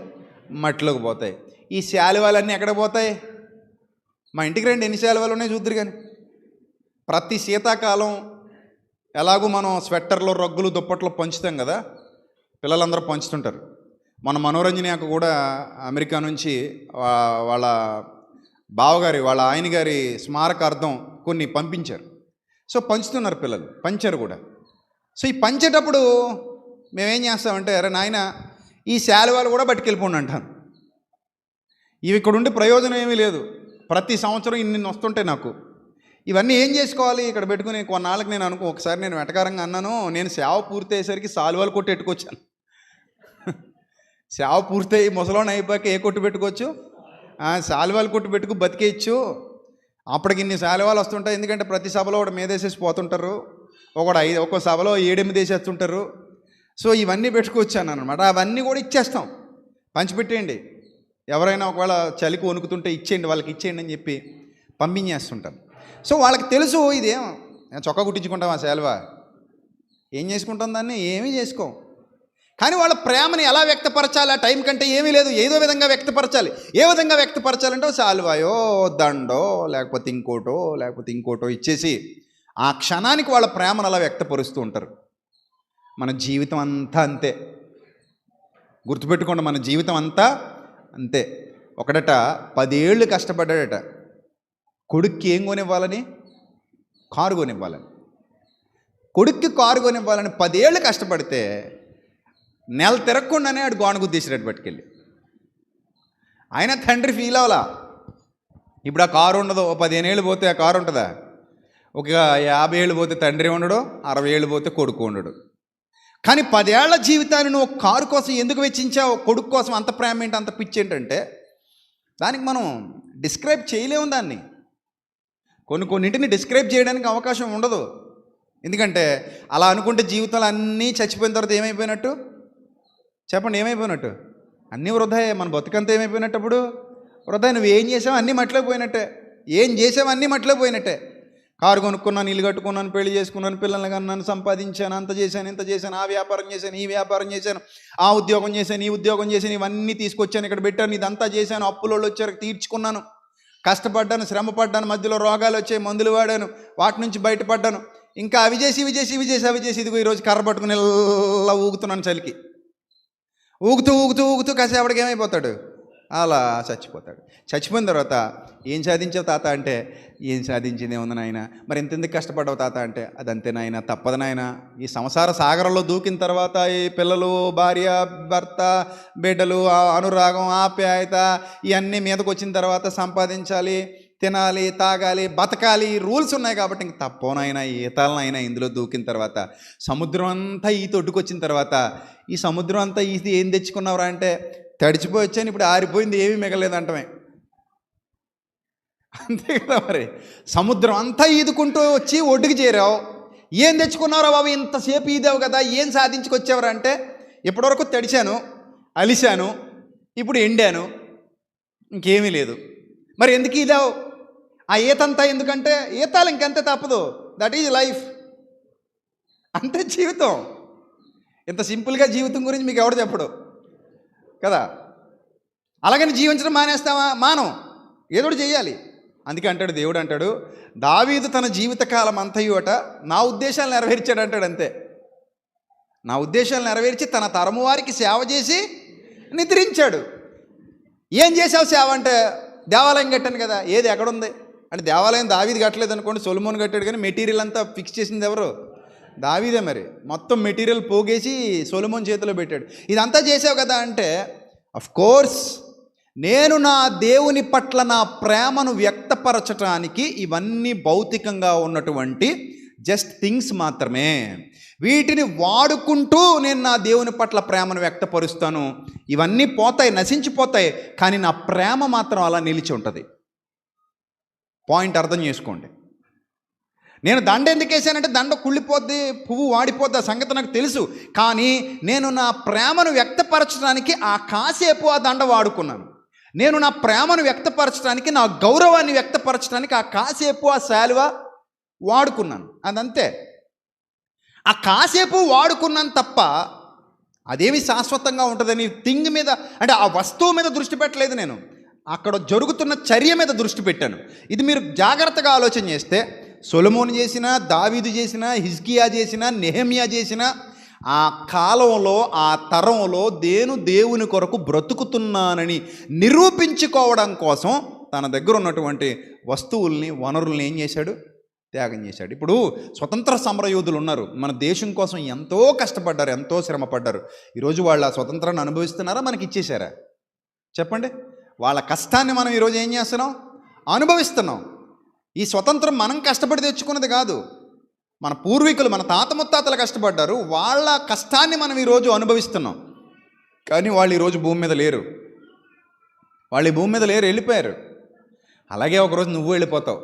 మట్టిలోకి పోతాయి. ఈ శాలువాలన్నీ ఎక్కడికి పోతాయి? మా ఇంటికి రండి, ఎన్ని శాలువాలు ఉన్నాయి చూద్దరు. కానీ ప్రతి శీతాకాలం ఎలాగూ మనం స్వెట్టర్లు, రగ్గులు, దుప్పట్లు పంచుతాం కదా, పిల్లలందరూ పంచుతుంటారు. మన మనోరంజని అక్క కూడా అమెరికా నుంచి వాళ్ళ బావగారి వాళ్ళ ఆయన గారి స్మారకార్థం కొన్ని పంపించారు. సో పంచుతున్నారు పిల్లలు, పంచారు కూడా. సో ఈ పంచేటప్పుడు మేమేం చేస్తామంటే, అరే నాయన ఈ శాలువాలు కూడా పట్టుకెళ్ళిపోండి అంటాను. ఇవి ఇక్కడ ఉండి ప్రయోజనం ఏమీ లేదు. ప్రతి సంవత్సరం ఇన్ని వస్తుంటాయి నాకు. ఇవన్నీ ఏం చేసుకోవాలి? ఇక్కడ పెట్టుకుని కొన్నాళ్ళకి నేను ఒకసారి నేను వెటకారంగా అన్నాను, నేను సేవ పూర్తి అయ్యేసరికి శాలువాలు కొట్టి పెట్టుకొచ్చాను. సేవ పూర్తయి ముసలోని అయిపోయాక ఏ కొట్టు పెట్టుకోవచ్చు? శాలువాలు కొట్టు పెట్టుకు బతికేయచ్చు. అప్పటికి ఇన్ని శాలువాలు వస్తుంటాయి, ఎందుకంటే ప్రతి సభలో ఒకటి మీదేసేసి పోతుంటారు, ఒక్కో సభలో 7-8 వేసేస్తుంటారు. సో ఇవన్నీ పెట్టుకొచ్చాను అనమాట. అవన్నీ కూడా ఇచ్చేస్తాం, పంచిపెట్టేయండి. ఎవరైనా ఒకవేళ చలికి వణుకుతుంటే ఇచ్చేయండి, వాళ్ళకి ఇచ్చేయండి అని చెప్పి పంపించేస్తుంటాను. సో వాళ్ళకి తెలుసు ఇదేం చొక్కా కుట్టించుకుంటాం, ఆ శాలువా ఏం చేసుకుంటాం, దాన్ని ఏమీ చేసుకోం. కానీ వాళ్ళ ప్రేమని ఎలా వ్యక్తపరచాలి? ఆ టైం కంటే ఏమీ లేదు, ఏదో విధంగా వ్యక్తపరచాలి. ఏ విధంగా వ్యక్తపరచాలంటే శాలువాయో, దండో, లేకపోతే ఇంకోటో ఇచ్చేసి ఆ క్షణానికి వాళ్ళ ప్రేమను అలా వ్యక్తపరుస్తూ ఉంటారు. మన జీవితం అంతా అంతే, గుర్తుపెట్టుకోండి. మన జీవితం అంతా అంతే. ఒకడట 10 ఏళ్ళు కష్టపడ్డాడట కొడుక్కి ఏం కొనివ్వాలని? కారు కొనివ్వాలని. కొడుక్కి కారు కొనివ్వాలని 10 ఏళ్ళు కష్టపడితే నెల తిరగకుండానే ఆడు గోన గుద్దేసినట్టు పట్టుకెళ్ళి. ఆయన తండ్రి ఫీల్ అవ్వాలా. ఇప్పుడు ఆ కారు ఉండదు, 15 ఏళ్ళు పోతే ఆ కారు ఉంటుందా? ఒక 50 ఏళ్ళు పోతే తండ్రి ఉండడు, 60 ఏళ్ళు పోతే కొడుకు ఉండడు. కానీ 10 ఏళ్ల జీవితాన్ని నువ్వు కారు కోసం ఎందుకు వెచ్చించావు? కొడుకు కోసం అంత ప్రేమ ఏంటి, అంత పిచ్చి ఏంటంటే దానికి మనం డిస్క్రైబ్ చేయలేము దాన్ని. కొన్నింటిని డిస్క్రైబ్ చేయడానికి అవకాశం ఉండదు. ఎందుకంటే అలా అనుకుంటే జీవితంలో అన్నీ చచ్చిపోయిన తర్వాత ఏమైపోయినట్టు చెప్పండి? ఏమైపోయినట్టు? అన్నీ వృధాయే. మన బతుకంతా ఏమైపోయినట్టు? అప్పుడు వృధా. నువ్వు ఏం చేసావు? అన్నీ మట్టిలో పోయినట్టే. ఏం చేసావు? అన్నీ మట్టిలో పోయినట్టే. కారు కొనుక్కున్నాను, ఇల్లు కట్టుకున్నాను, పెళ్లి చేసుకున్నాను, పిల్లల్ని కన్నాను, సంపాదించాను, అంత చేశాను, ఇంత చేశాను, ఆ వ్యాపారం చేశాను, ఈ వ్యాపారం చేశాను, ఆ ఉద్యోగం చేశాను, ఈ ఉద్యోగం చేశాను, ఇవన్నీ తీసుకొచ్చాను, ఇక్కడ పెట్టాను, ఇదంతా చేశాను, అప్పులోళ్ళు వచ్చారు, తీర్చుకున్నాను, కష్టపడ్డాను, శ్రమ పడ్డాను, మధ్యలో రోగాలు వచ్చాయి, మందులు వాడాను, వాటి నుంచి బయటపడ్డాను, ఇంకా అవి చేసి ఇదిగో ఈరోజు కర్ర పట్టుకుని ఇలా ఊగుతున్నాను చలికి. ఊగుతూ కాసేపటికి ఏమైపోతాడు? అలా చచ్చిపోతాడు. చచ్చిపోయిన తర్వాత ఏం సాధించావు తాత అంటే, ఏం సాధించింది ఏముంది నాయన, మరి ఎంతెందుకు కష్టపడ్డావు తాత అంటే, అదంతే నాయన, తప్పదు నాయన. ఈ సంసార సాగరంలో దూకిన తర్వాత ఈ పిల్లలు, భార్య, భర్త, బిడ్డలు, అనురాగం, ఆప్యాయత ఇవన్నీ మీదకి వచ్చిన తర్వాత సంపాదించాలి, తినాలి, తాగాలి, బతకాలి, రూల్స్ ఉన్నాయి కాబట్టి ఇంక తప్పనైనా ఈతాలనైనా ఇందులో దూకిన తర్వాత సముద్రం అంతా ఈత ఒడ్డుకొచ్చిన తర్వాత ఈ సముద్రం అంతా ఈత ఏం తెచ్చుకున్నావురా అంటే, తడిచిపోయి వచ్చాను, ఇప్పుడు ఆరిపోయింది, ఏమీ మిగలేదంటమే. అంతే కదా మరి. సముద్రం అంతా ఈదుకుంటూ వచ్చి ఒడ్డుకి చేరావు, ఏం తెచ్చుకున్నావురా బాబు, ఇంతసేపు ఈదావు కదా, ఏం సాధించుకొచ్చావురా అంటే, ఇప్పటివరకు తడిచాను, అలిశాను, ఇప్పుడు ఎండాను, ఇంకేమీ లేదు. మరి ఎందుకు ఈదావు? ఆ ఈతంతా ఎందుకంటే ఈతాలు ఇంకంతే, తప్పదు. That is life. అంతే జీవితం. ఇంత సింపుల్గా జీవితం గురించి మీకు ఎవడు చెప్పడు కదా. అలాగని జీవించడం మానేస్తావా? మానం, ఏదోడు చెయ్యాలి. అందుకే అంటాడు దేవుడు, అంటాడు దావీదు తన జీవితకాలం అంతయు నా ఉద్దేశాలు నెరవేర్చాడు అంటాడు. అంతే. నా ఉద్దేశాలు నెరవేర్చి తన తరము వారికి సేవ చేసి నిద్రించాడు. ఏం చేసావు సేవ అంటే, దేవాలయం కట్టాను కదా. ఏది ఎక్కడుంది అంటే, దేవాలయం దావీదు కట్టలేదు అనుకోండి, సొలొమోను కట్టాడు. కానీ మెటీరియల్ అంతా ఫిక్స్ చేసింది ఎవరు? దావీదే. మరి మొత్తం మెటీరియల్ పోగేసి సొలొమోను చేతిలో పెట్టాడు. ఇదంతా చేసావు కదా అంటే, అఫ్ కోర్స్ నేను నా దేవుని పట్ల నా ప్రేమను వ్యక్తపరచటానికి ఇవన్నీ భౌతికంగా ఉన్నటువంటి జస్ట్ థింగ్స్ మాత్రమే. వీటిని వాడుకుంటూ నేను నా దేవుని పట్ల ప్రేమను వ్యక్తపరుస్తాను. ఇవన్నీ పోతాయి, నశించిపోతాయి, కానీ నా ప్రేమ మాత్రం అలా నిలిచి ఉంటుంది. పాయింట్ అర్థం చేసుకోండి. నేను దండ ఎందుకు వేసానంటే, దండ కుళ్ళిపోద్ది, పువ్వు వాడిపోద్ది, ఆ సంగతి నాకు తెలుసు. కానీ నేను నా ప్రేమను వ్యక్తపరచడానికి ఆ కాసేపు ఆ దండ వాడుకున్నాను. నేను నా ప్రేమను వ్యక్తపరచడానికి, నా గౌరవాన్ని వ్యక్తపరచడానికి ఆ కాసేపు ఆ శాలువ వాడుకున్నాను. అదంతే. ఆ కాసేపు వాడుకున్నాను తప్ప అదేమి శాశ్వతంగా ఉంటుందని థింగ్ మీద, అంటే ఆ వస్తువు మీద దృష్టి పెట్టలేదు. నేను అక్కడ జరుగుతున్న చర్య మీద దృష్టి పెట్టాను. ఇది మీరు జాగ్రత్తగా ఆలోచన చేస్తే, సొలొమోను చేసినా, దావీదు చేసినా, హిజ్కియా చేసినా, నెహెమ్యా చేసినా, ఆ కాలంలో ఆ తరంలో దేవుని కొరకు బ్రతుకుతున్నానని నిరూపించుకోవడం కోసం తన దగ్గర ఉన్నటువంటి వస్తువుల్ని, వనరుల్ని ఏం చేశాడు? త్యాగం చేశాడు. ఇప్పుడు స్వతంత్ర సమరయోధులు ఉన్నారు, మన దేశం కోసం ఎంతో కష్టపడ్డారు, ఎంతో శ్రమపడ్డారు. ఈరోజు వాళ్ళు ఆ స్వతంత్రాన్ని అనుభవిస్తున్నారా, మనకి ఇచ్చేశారా? చెప్పండి. వాళ్ళ కష్టాన్ని మనం ఈరోజు ఏం చేస్తున్నాం? అనుభవిస్తున్నాం. ఈ స్వతంత్రం మనం కష్టపడి తెచ్చుకున్నది కాదు. మన పూర్వీకులు, మన తాత ముత్తాతలు కష్టపడ్డారు, వాళ్ళ కష్టాన్ని మనం ఈరోజు అనుభవిస్తున్నాం. కానీ వాళ్ళు ఈరోజు భూమి మీద లేరు. వాళ్ళు ఈ భూమి మీద లేరు, వెళ్ళిపోయారు. అలాగే ఒకరోజు నువ్వు వెళ్ళిపోతావు.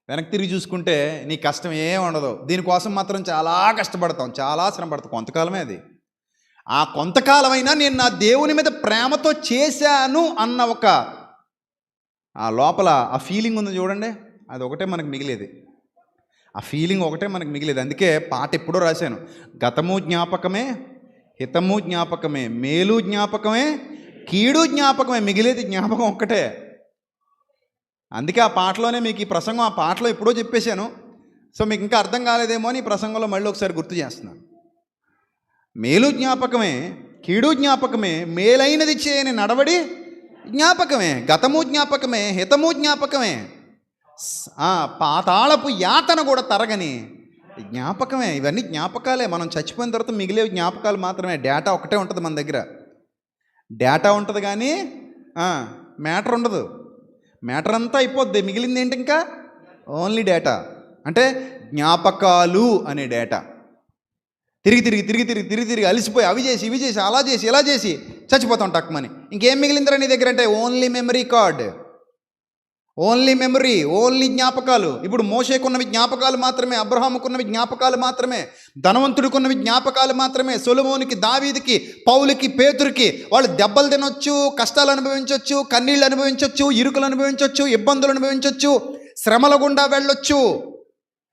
వెనక్కి తిరిగి చూసుకుంటే నీ కష్టం ఏం ఉండదు. దీనికోసం మాత్రం చాలా కష్టపడతాం, చాలా శ్రమ పడతాం. కొంతకాలమే అది. ఆ కొంతకాలమైనా నేను నా దేవుని మీద ప్రేమతో చేశాను అన్న ఒక ఆ లోపల ఆ ఫీలింగ్ ఉంది చూడండి, అది ఒకటే మనకు మిగిలేది. ఆ ఫీలింగ్ ఒకటే మనకు మిగిలేదు. అందుకే పాట ఎప్పుడో రాశాను, గతము జ్ఞాపకమే, హితము జ్ఞాపకమే, మేలు జ్ఞాపకమే, కీడు జ్ఞాపకమే, మిగిలేది జ్ఞాపకం ఒక్కటే. అందుకే ఆ పాటలోనే మీకు ఈ ప్రసంగం, ఆ పాటలో ఎప్పుడో చెప్పేశాను. సో మీకు ఇంకా అర్థం కాలేదేమో అని ఈ ప్రసంగంలో మళ్ళీ ఒకసారి గుర్తు చేస్తున్నాను. మేలు జ్ఞాపకమే, కీడు జ్ఞాపకమే, మేలైనది చేయని నడవడి జ్ఞాపకమే, గతము జ్ఞాపకమే, హితము జ్ఞాపకమే, పాతాళపు యాతన కూడా తరగని జ్ఞాపకమే. ఇవన్నీ జ్ఞాపకాలే. మనం చచ్చిపోయిన తర్వాత మిగిలే జ్ఞాపకాలు మాత్రమే. డేటా ఒకటే ఉంటుంది మన దగ్గర. డేటా ఉంటుంది కానీ మ్యాటర్ ఉండదు. మ్యాటర్ అంతా అయిపోద్ది, మిగిలింది ఏంటి? ఇంకా ఓన్లీ డేటా. అంటే జ్ఞాపకాలు అనే డేటా. తిరిగి అలిసిపోయి అవి చేసి, ఇవి చేసి, అలా చేసి, ఇలా చేసి చచ్చిపోతాం టక్మని. ఇంకేం మిగిలిందిరా నీ దగ్గర అంటే only memory card, only memory, only జ్ఞాపకాలు. ఇప్పుడు మోషేకున్నవి జ్ఞాపకాలు మాత్రమే, అబ్రహాముకున్నవి జ్ఞాపకాలు మాత్రమే, ధనవంతుడికున్నవి జ్ఞాపకాలు మాత్రమే, సొలొమోనుకి, దావీదుకి, పౌలుకి, పేతురుకి వాళ్ళు దెబ్బలు తినొచ్చు, కష్టాలు అనుభవించవచ్చు, కన్నీళ్ళు అనుభవించవచ్చు, ఇరుకులు అనుభవించవచ్చు, ఇబ్బందులు అనుభవించవచ్చు, శ్రమల గుండా వెళ్ళొచ్చు,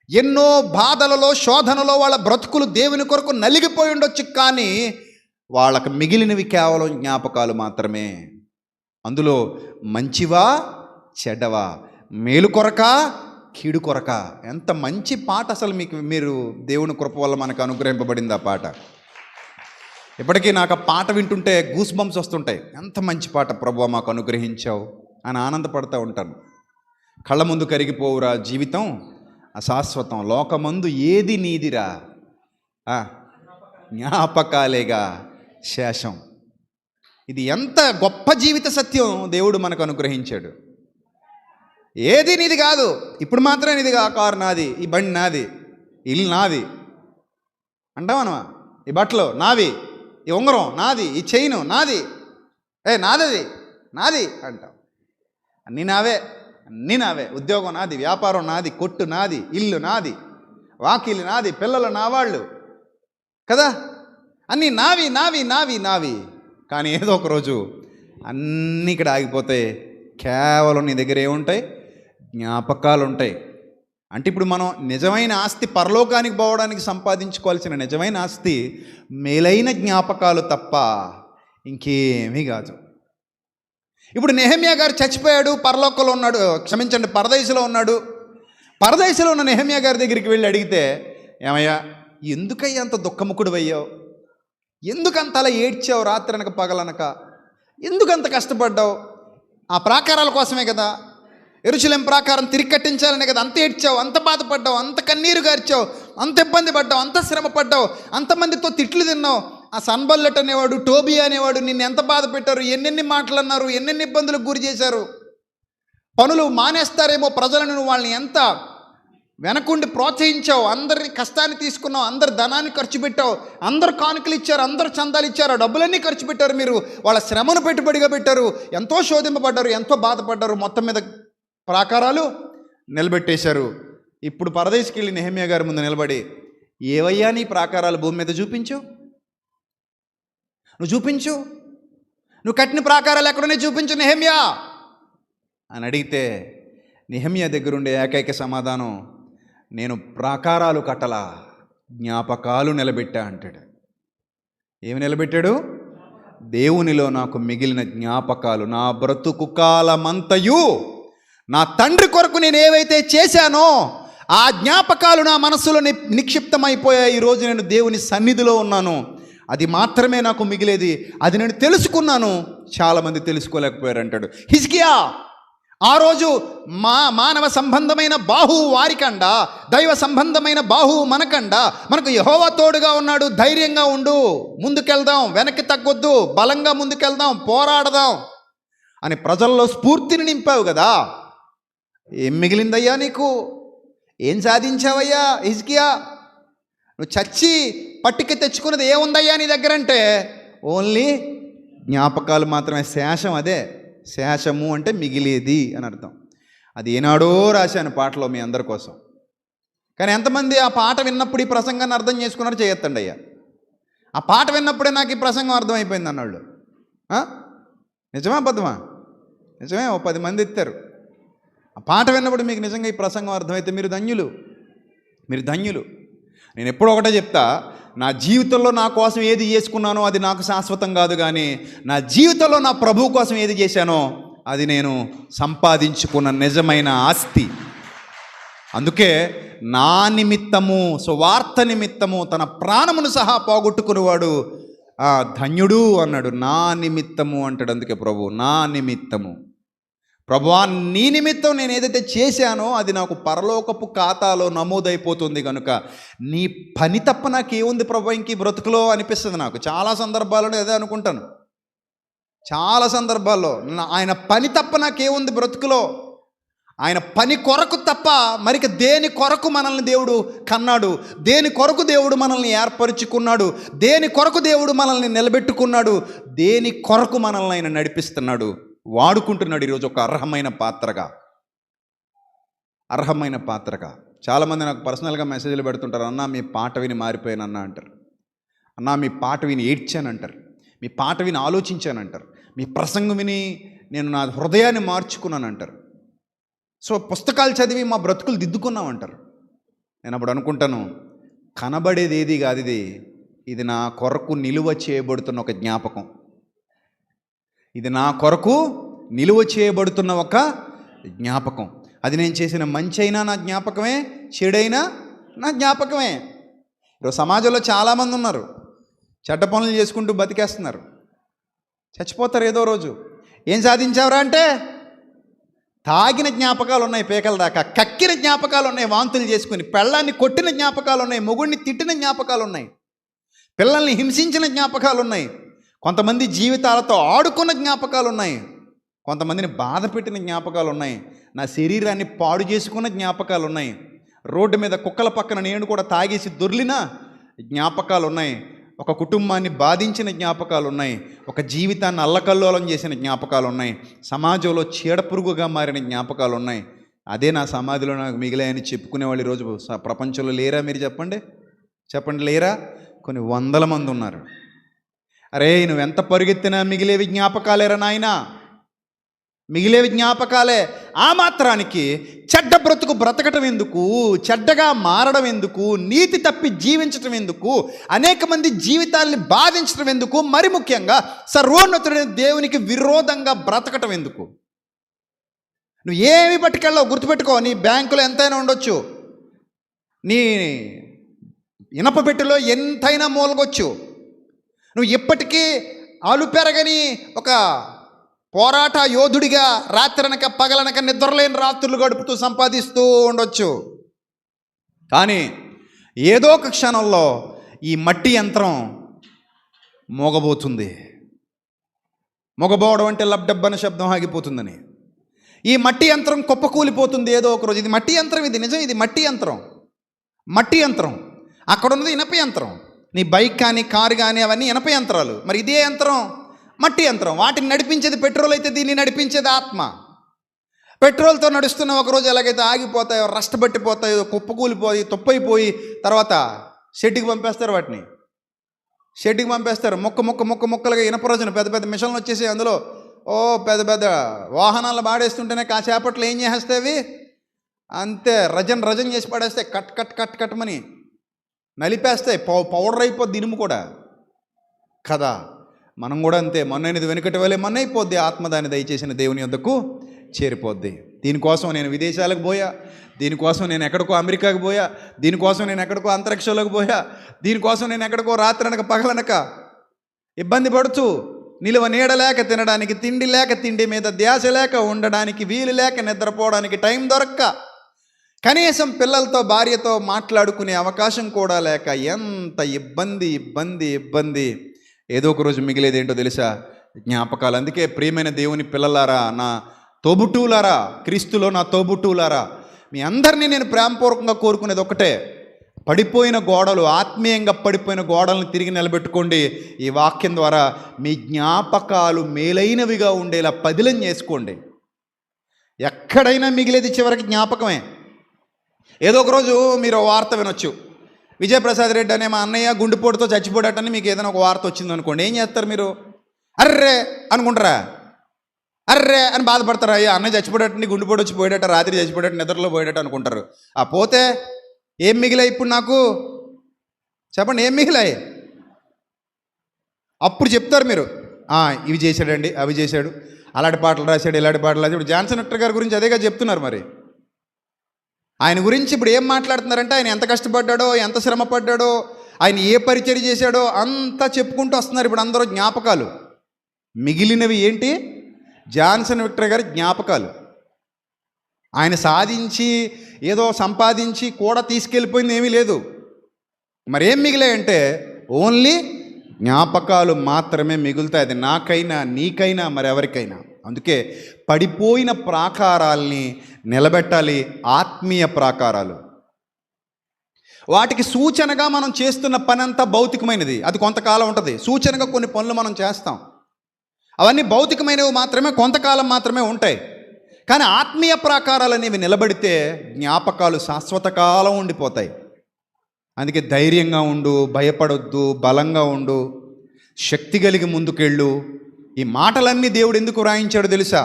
ఎన్నో బాధలలో, శోధనలో వాళ్ళ బ్రతుకులు దేవుని కొరకు నలిగిపోయి ఉండొచ్చు. కానీ వాళ్ళకు మిగిలినవి కేవలం జ్ఞాపకాలు మాత్రమే. అందులో మంచివా చెడ్డవా, మేలు కొరక కీడు కొరక. ఎంత మంచి పాట అసలు! మీరు దేవుని కృప వల్ల మనకు అనుగ్రహింపబడింది ఆ పాట. ఇప్పటికీ నాకు ఆ పాట వింటుంటే గూస్ బంప్స్ వస్తుంటాయి. ఎంత మంచి పాట ప్రభువా మాకు అనుగ్రహించావు అని ఆనందపడుతూ ఉంటాను. కళ్ళ ముందు కరిగిపోవురా జీవితం అశాశ్వతం, లోకమందు ఏది నీదిరా, జ్ఞాపకాలేగా శేషం. ఇది ఎంత గొప్ప జీవిత సత్యం దేవుడు మనకు అనుగ్రహించాడు. ఏది నీది కాదు. ఇప్పుడు మాత్రమే నీది కాదు. కారు నాది, ఈ బండి నాది, ఇల్లు నాది అంటావనమా, ఈ బట్టలు నావి, ఈ ఉంగరం నాది, ఈ చైను నాది, నాదది నాది అంటాం. అన్నీ నావే, అన్నీ నావే. ఉద్యోగం నాది, వ్యాపారం నాది, కొట్టు నాది, ఇల్లు నాది, వాకిలి నాది, పిల్లలు నా వాళ్ళు కదా, అన్నీ నావి నావి నావి నావి. కానీ ఏదో ఒకరోజు అన్నీ ఇక్కడ ఆగిపోతాయి. కేవలం నీ దగ్గర ఏముంటాయి? జ్ఞాపకాలు ఉంటాయి. అంటే ఇప్పుడు మనం నిజమైన ఆస్తి, పరలోకానికి పోవడానికి సంపాదించుకోవాల్సిన నిజమైన ఆస్తి మేలైన జ్ఞాపకాలు తప్ప ఇంకేమీ కాదు. ఇప్పుడు నెహెమ్యా గారు చచ్చిపోయాడు, పరలోకంలో ఉన్నాడు, పరదేశంలో ఉన్నాడు. పరదేశంలో ఉన్న నెహెమ్యా గారి దగ్గరికి వెళ్ళి అడిగితే, ఏమయ్యా ఎందుకయ్యా అంత దుఃఖముకుడు అయ్యావు? ఎందుకంత అలా ఏడ్చావు రాత్రనక పగలనక? ఎందుకంత కష్టపడ్డావు? ఆ ప్రాకారాల కోసమే కదా, యెరూషలేము ప్రాకారం తిరిగి కట్టించాలనే కదా అంత ఏడ్చావు, అంత బాధపడ్డావు, అంత కన్నీరు గార్చావు, అంత ఇబ్బంది పడ్డావు, అంత శ్రమ పడ్డావు, అంతమందితో తిట్లు తిన్నావు. ఆ సన్బల్లెట్ అనేవాడు, టోబియా అనేవాడు నిన్ను ఎంత బాధ పెట్టారు, ఎన్నెన్ని మాటలు అన్నారు, ఎన్నెన్ని ఇబ్బందులకు గురి చేశారు. పనులు మానేస్తారేమో ప్రజలను నువ్వు వాళ్ళని ఎంత వెనకుండి ప్రోత్సహించావు, అందరి కష్టాన్ని తీసుకున్నావు, అందరి ధనాన్ని ఖర్చు పెట్టావు, అందరు కానుకలు ఇచ్చారు, అందరు చందాలు ఇచ్చారు, ఆ డబ్బులన్నీ ఖర్చు పెట్టారు. మీరు వాళ్ళ శ్రమను పెట్టుబడిగా పెట్టారు, ఎంతో శోధింపబడ్డారు, ఎంతో బాధపడ్డారు, మొత్తం మీద ప్రాకారాలు నిలబెట్టేశారు. ఇప్పుడు పరదేశికి వెళ్ళి నెహెమ్యా గారి ముందు నిలబడి, ఏవయ్యా నీ ప్రాకారాలు భూమి మీద చూపించు, నువ్వు చూపించు, నువ్వు కట్టిన ప్రాకారాలు ఎక్కడున్నాయి చూపించు నెహెమ్యా అని అడిగితే నెహెమ్యా దగ్గరుండే ఏకైక సమాధానం, నేను ప్రాకారాలు కట్టలా, జ్ఞాపకాలు నిలబెట్టా అంటాడు. ఏమి నిలబెట్టాడు? దేవునిలో నాకు మిగిలిన జ్ఞాపకాలు, నా బ్రతుకు కాలమంతయు నా తండ్రి కొరకు నేను ఏవైతే చేశానో ఆ జ్ఞాపకాలు నా మనస్సులో నిక్షిప్తమైపోయాయి. ఈరోజు నేను దేవుని సన్నిధిలో ఉన్నాను, అది మాత్రమే నాకు మిగిలేది, అది నేను తెలుసుకున్నాను, చాలామంది తెలుసుకోలేకపోయారు అంటాడు హిజ్కియా. ఆ రోజు మానవ సంబంధమైన బాహువు వారికండ, దైవ సంబంధమైన బాహువు మనకండ. మనకు యెహోవా తోడుగా ఉన్నాడు, ధైర్యంగా ఉండు, ముందుకెళ్దాం, వెనక్కి తగ్గొద్దు, బలంగా ముందుకెళ్దాం, పోరాడదాం అని ప్రజల్లో స్ఫూర్తిని నింపావు కదా. ఏం మిగిలిందయ్యా నీకు? ఏం సాధించావయ్యా హిజ్కియా? నువ్వు చచ్చి పట్టుకి తెచ్చుకున్నది ఏముందయ్యా నీ దగ్గర అంటే ఓన్లీ జ్ఞాపకాలు మాత్రమే. శేషం అదే, శేషము అంటే మిగిలేది అని అర్థం. అది ఏనాడో రాశాను పాటలో మీ అందరి కోసం. కానీ ఎంతమంది ఆ పాట విన్నప్పుడు ఈ ప్రసంగాన్ని అర్థం చేసుకున్నారు? చేయొద్దండి అయ్యా. ఆ పాట విన్నప్పుడే నాకు ఈ ప్రసంగం అర్థమైపోయింది అన్నాళ్ళు. నిజమా అబద్ధమా? నిజమే. 10 మంది ఎత్తారు. ఆ పాట విన్నప్పుడు మీకు నిజంగా ఈ ప్రసంగం అర్థమైతే మీరు ధన్యులు, మీరు ధన్యులు. నేను ఎప్పుడో ఒకటే చెప్తా, నా జీవితంలో నా కోసం ఏది చేసుకున్నానో అది నాకు శాశ్వతం కాదు, కానీ నా జీవితంలో నా ప్రభువు కోసం ఏది చేశానో అది నేను సంపాదించుకున్న నిజమైన ఆస్తి. అందుకే నా నిమిత్తము, సువార్త నిమిత్తము తన ప్రాణమును సహా పోగొట్టుకునేవాడు ధన్యుడు అన్నాడు. నా నిమిత్తము అంటాడు. అందుకే ప్రభు నా నిమిత్తము. ప్రభువా, నీ నిమిత్తం నేను ఏదైతే చేశానో అది నాకు పరలోకపు ఖాతాలో నమోదైపోతుంది కనుక నీ పని తప్ప నాకేముంది ప్రభు ఇంక బ్రతుకులో అనిపిస్తుంది నాకు. చాలా సందర్భాల్లో అదే అనుకుంటాను. చాలా సందర్భాల్లో ఆయన పని తప్ప నాకేముంది బ్రతుకులో, ఆయన పని కొరకు తప్ప మరిక దేని కొరకు మనల్ని దేవుడు కన్నాడు, దేని కొరకు దేవుడు మనల్ని ఏర్పరుచుకున్నాడు, దేని కొరకు దేవుడు మనల్ని నిలబెట్టుకున్నాడు, దేని కొరకు మనల్ని ఆయన నడిపిస్తున్నాడు, వాడుకుంటున్నాడు ఈరోజు ఒక అర్హమైన పాత్రగా. అర్హమైన పాత్రగా. చాలామంది నాకు పర్సనల్గా మెసేజ్లు పెడుతుంటారు, అన్నా మీ పాట విని మారిపోయానన్నా అంటారు, అన్నా మీ పాట విని ఏడ్చానంటారు, మీ పాట విని ఆలోచించానంటారు, మీ ప్రసంగం విని నేను నా హృదయాన్ని మార్చుకున్నానంటారు. సో పుస్తకాలు చదివి మా బ్రతుకులు దిద్దుకున్నామంటారు. నేను అప్పుడు అనుకుంటాను, కనబడేది ఏది కాదు ఇది నా కొరకు నిలువ చేయబడుతున్న ఒక జ్ఞాపకం. ఇది నా కొరకు నిలువ చేయబడుతున్న ఒక జ్ఞాపకం. అది నేను చేసిన మంచి అయినా నా జ్ఞాపకమే, చెడైనా నా జ్ఞాపకమే. ఈరోజు సమాజంలో చాలామంది ఉన్నారు, చెడ్డ పనులు చేసుకుంటూ బతికేస్తున్నారు, చచ్చిపోతారు ఏదో రోజు. ఏం సాధించావురా అంటే తాగిన జ్ఞాపకాలు ఉన్నాయి, పేకల దాకా కక్కిన జ్ఞాపకాలు ఉన్నాయి, వాంతులు చేసుకుని పెళ్ళాన్ని కొట్టిన జ్ఞాపకాలు ఉన్నాయి, మొగుడిని తిట్టిన జ్ఞాపకాలు ఉన్నాయి, పిల్లల్ని హింసించిన జ్ఞాపకాలు ఉన్నాయి, కొంతమంది జీవితాలతో ఆడుకున్న జ్ఞాపకాలు ఉన్నాయి, కొంతమందిని బాధ పెట్టిన జ్ఞాపకాలు ఉన్నాయి, నా శరీరాన్ని పాడు చేసుకున్న జ్ఞాపకాలు ఉన్నాయి, రోడ్డు మీద కుక్కల పక్కన నేను కూడా తాగేసి దొర్లిన జ్ఞాపకాలు ఉన్నాయి, ఒక కుటుంబాన్ని బాధించిన జ్ఞాపకాలు ఉన్నాయి, ఒక జీవితాన్ని అల్లకల్లోలం చేసిన జ్ఞాపకాలు ఉన్నాయి, సమాజంలో చీడపురుగుగా మారిన జ్ఞాపకాలు ఉన్నాయి. అదే నా సమాధిలో నాకు మిగిలాయని చెప్పుకునేవాళ్ళు ఈరోజు ప్రపంచంలో లేరా? మీరు చెప్పండి లేరా? కొన్ని 100 మంది ఉన్నారు. అరే నువ్వెంత పరుగెత్తినా మిగిలేవి జ్ఞాపకాలేరా నాయనా, మిగిలేవి జ్ఞాపకాలే. ఆ మాత్రానికి చెడ్డ బ్రతుకు బ్రతకటం ఎందుకు, చెడ్డగా మారడం ఎందుకు, నీతి తప్పి జీవించటం ఎందుకు, అనేక మంది జీవితాల్ని బాధించడం ఎందుకు, మరి ముఖ్యంగా సర్వోన్నతుడైన దేవునికి విరోధంగా బ్రతకటం ఎందుకు? నువ్వు ఏమి పట్టుకెళ్ళావు గుర్తుపెట్టుకో. నీ బ్యాంకులో ఎంతైనా ఉండొచ్చు, నీ ఇనప పెట్టెలో ఎంతైనా మూలగొచ్చు. నువ్వు ఎప్పటికీ అలుపెరగని ఒక పోరాట యోధుడిగా రాత్రనక పగలనక నిద్రలేని రాత్రులు గడుపుతూ సంపాదిస్తూ ఉండొచ్చు. కానీ ఏదో ఒక క్షణంలో ఈ మట్టి యంత్రం మోగబోతుంది. మొగబోవడం అంటే లబ్డబ్బన శబ్దం ఆగిపోతుందని. ఈ మట్టి యంత్రం కుప్పకూలిపోతుంది ఏదో ఒక రోజు. ఇది మట్టి యంత్రం, ఇది నిజం, ఇది మట్టి యంత్రం. మట్టి యంత్రం. అక్కడ ఉన్నది ఇనప యంత్రం. నీ బైక్ కానీ కారు కానీ అవన్నీ ఇనప యంత్రాలు. మరి ఇదే యంత్రం మట్టి యంత్రం. వాటిని నడిపించేది పెట్రోల్ అయితే దీన్ని నడిపించేది ఆత్మ. పెట్రోల్తో నడుస్తున్న ఒకరోజు ఎలాగైతే ఆగిపోతాయో, రష్టబట్టిపోతాయో, కుప్పకూలిపోయి తొప్పైపోయి తర్వాత షెడ్డుకి పంపేస్తారు. వాటిని షెడ్డుకి పంపేస్తారు. ముక్కలుగా ఇనపరోజున పెద్ద పెద్ద మిషన్లు వచ్చేసి అందులో పెద్ద పెద్ద వాహనాలు వాడేస్తుంటేనే కాసేపట్లో ఏం చేసేస్తాయి, అంతే రజన్ చేసి పడేస్తాయి. కట్టమని నలిపేస్తాయి. పౌడర్ అయిపోద్ది ఇనుము కూడా కదా. మనం కూడా అంతే. మొన్నైనది వెనుకటి వలె మొన్నైపోద్ది. ఆత్మ దాన్ని దయచేసిన దేవుని యొద్దకు చేరిపోద్ది. దీనికోసం నేను విదేశాలకు పోయా, దీనికోసం నేను ఎక్కడికో అమెరికాకు పోయా, దీనికోసం నేను ఎక్కడికో అంతరిక్షంలోకి పోయా, దీనికోసం నేను ఎక్కడికో రాత్రనక పగలనక ఇబ్బంది పడుతూ, నిలువ నీడ లేక తినడానికి తిండి లేక, తిండి మీద ధ్యాస లేక, ఉండడానికి వీలు లేక, నిద్రపోవడానికి టైం దొరక్క, కనీసం పిల్లలతో భార్యతో మాట్లాడుకునే అవకాశం కూడా లేక ఎంత ఇబ్బంది. ఏదో ఒక రోజు మిగిలేది ఏంటో తెలుసా? జ్ఞాపకాలు. అందుకే ప్రియమైన దేవుని పిల్లలారా, నా తోబుట్టువులారా, క్రీస్తులో నా తోబుట్టువులారా, మీ అందరినీ నేను ప్రేమపూర్వకంగా కోరుకునేది ఒకటే: పడిపోయిన గోడలు, ఆత్మీయంగా పడిపోయిన గోడలను తిరిగి నిలబెట్టుకోండి. ఈ వాక్యం ద్వారా మీ జ్ఞాపకాలు మేలైనవిగా ఉండేలా పదిలం చేసుకోండి. ఎక్కడైనా మిగిలేది చివరికి జ్ఞాపకమే. ఏదో ఒక రోజు మీరు వార్త వినొచ్చు, విజయప్రసాద్ రెడ్డి అనే మా అన్నయ్య గుండెపోటుతో చచ్చిపోయాటని మీకు ఏదైనా ఒక వార్త వచ్చింది అనుకోండి. ఏం చేస్తారు మీరు? అర్రే అనుకుంటారా? అర్రే అని బాధపడతారా? అయ్యా అన్నయ్య చచ్చిపోయాటని, గుండెపోటు వచ్చి పోయేటట్టు, రాత్రి చచ్చిపోయాట, నిద్రలో పోయేటట్టు అనుకుంటారు. ఆ పోతే ఏం మిగిలాయి ఇప్పుడు నాకు? చెప్పండి, ఏం మిగిలాయి? అప్పుడు చెప్తారు మీరు, ఇవి చేశాడండి, అవి చేశాడు, అలాంటి పాటలు రాశాడు, ఇలాంటి పాటలు రాశాడు. ఇప్పుడు జాన్సన్ విక్టర్ గారి గురించి అదేగా చెప్తున్నారు. మరి ఆయన గురించి ఇప్పుడు ఏం మాట్లాడుతున్నారంటే, ఆయన ఎంత కష్టపడ్డాడో, ఎంత శ్రమ పడ్డాడో, ఆయన ఏ పరిచర్య చేశాడో అంతా చెప్పుకుంటూ వస్తున్నారు ఇప్పుడు అందరూ. జ్ఞాపకాలు మిగిలినవి ఏంటి? జాన్సన్ విక్టర్ గారి జ్ఞాపకాలు. ఆయన సాధించి ఏదో సంపాదించి కూడా తీసుకెళ్ళిపోయింది ఏమీ లేదు. మరేం మిగిలాయంటే ఓన్లీ జ్ఞాపకాలు మాత్రమే మిగులుతాయి. అది నాకైనా నీకైనా మరెవరికైనా. అందుకే పడిపోయిన ప్రాకారాల్ని నిలబెట్టాలి, ఆత్మీయ ప్రాకారాలు. వాటికి సూచనగా మనం చేస్తున్న పని అంతా భౌతికమైనది. అది కొంతకాలం ఉంటుంది. సూచనగా కొన్ని పనులు మనం చేస్తాం, అవన్నీ భౌతికమైనవి మాత్రమే, కొంతకాలం మాత్రమే ఉంటాయి. కానీ ఆత్మీయ ప్రాకారాలు అనేవి నిలబడితే జ్ఞాపకాలు శాశ్వత కాలం ఉండిపోతాయి. అందుకే ధైర్యంగా ఉండు, భయపడొద్దు, బలంగా ఉండు, శక్తి కలిగి ముందుకెళ్ళు. ఈ మాటలన్నీ దేవుడు ఎందుకు వ్రాయించాడో తెలుసా?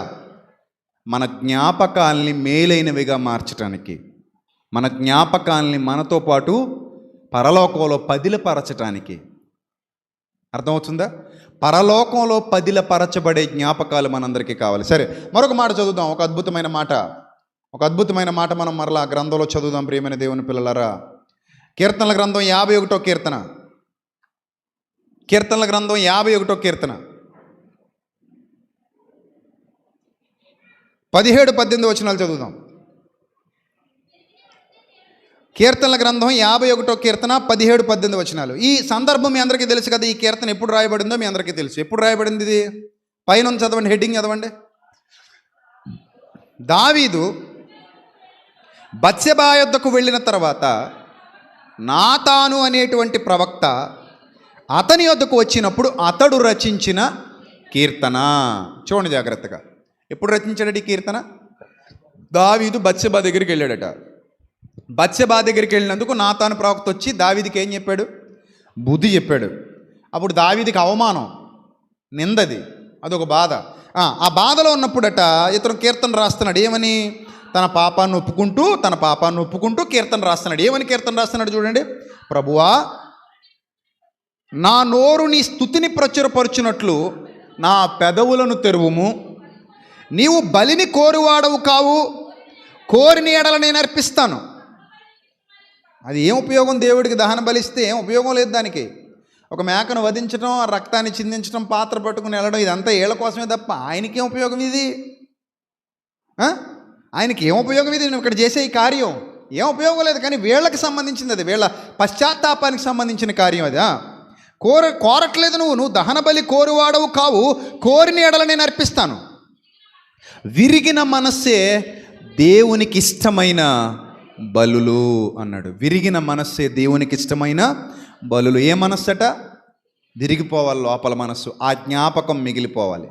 మన జ్ఞాపకాల్ని మేలైనవిగా మార్చటానికి, మన జ్ఞాపకాల్ని మనతో పాటు పరలోకంలో పదిలపరచటానికి. అర్థమవుతుందా? పరలోకంలో పదిలపరచబడే జ్ఞాపకాలు మనందరికీ కావాలి. సరే, మరొక మాట చదువుదాం. ఒక అద్భుతమైన మాట మనం మరలా గ్రంథంలో చదువుదాం. ప్రియమైన దేవుని పిల్లలారా, కీర్తనల గ్రంథం 51వ కీర్తన. కీర్తనల గ్రంథం 51వ కీర్తన 17-18 వచనాలు చదువుదాం. కీర్తనల గ్రంథం 51వ కీర్తన 17-18 వచనాలు. ఈ సందర్భం మీ అందరికీ తెలుసు కదా. ఈ కీర్తన ఎప్పుడు రాయబడిందో మీ అందరికీ తెలుసు. ఎప్పుడు రాయబడింది ఇది? పైన చదవండి, హెడ్డింగ్ చదవండి. దావీదు బత్షెబా యొద్దకు వెళ్ళిన తర్వాత నాతాను అనేటువంటి ప్రవక్త అతని యొద్దకు వచ్చినప్పుడు అతడు రచించిన కీర్తన. చూడండి జాగ్రత్తగా. ఎప్పుడు రచించాడట ఈ కీర్తన? దావీదు బత్షెబా దగ్గరికి వెళ్ళాడట. బత్షెబా దగ్గరికి వెళ్ళినందుకు నాతాను ప్రవక్త వచ్చి దావీదికి ఏం చెప్పాడు? బుద్ధి చెప్పాడు. అప్పుడు దావీదికి అవమానం, నిందది, అదొక బాధ. ఆ బాధలో ఉన్నప్పుడట ఇతను కీర్తన రాస్తున్నాడు. ఏమని? తన పాపాన్ని ఒప్పుకుంటూ కీర్తన రాస్తున్నాడు. ఏమని కీర్తన రాస్తున్నాడు చూడండి. ప్రభువా, నా నోరు నీ స్తుతిని ప్రచురపరుచున్నట్లు నా పెదవులను తెరువుము. నీవు బలిని కోరువాడవు కావు, కోరిని ఎడల నేను అర్పిస్తాను. అది ఏం ఉపయోగం? దేవుడికి దహన బలిస్తే ఏం ఉపయోగం లేదు దానికి. ఒక మేకను వధించడం, ఆ రక్తాన్ని చిందించడం, పాత్ర పట్టుకుని వెళ్ళడం, ఇదంతా ఏళ్ళ కోసమే తప్ప ఆయనకి ఏం ఉపయోగం ఇది? ఆయనకి ఏం ఉపయోగం ఇది? నువ్వు ఇక్కడ చేసే ఈ కార్యం ఏం ఉపయోగం లేదు. కానీ వీళ్ళకి సంబంధించింది అది, వీళ్ళ పశ్చాత్తాపానికి సంబంధించిన కార్యం అది. కోరట్లేదు నువ్వు దహన బలి కోరువాడవు కావు, కోరిన ఎడల నేను అర్పిస్తాను. విరిగిన మనస్సే దేవునికి ఇష్టమైన బలులు అన్నాడు. విరిగిన మనస్సే దేవునికి ఇష్టమైన బలులు. ఏ మనస్సట? విరిగిపోవాలి లోపల మనస్సు, ఆ జ్ఞాపకం మిగిలిపోవాలి.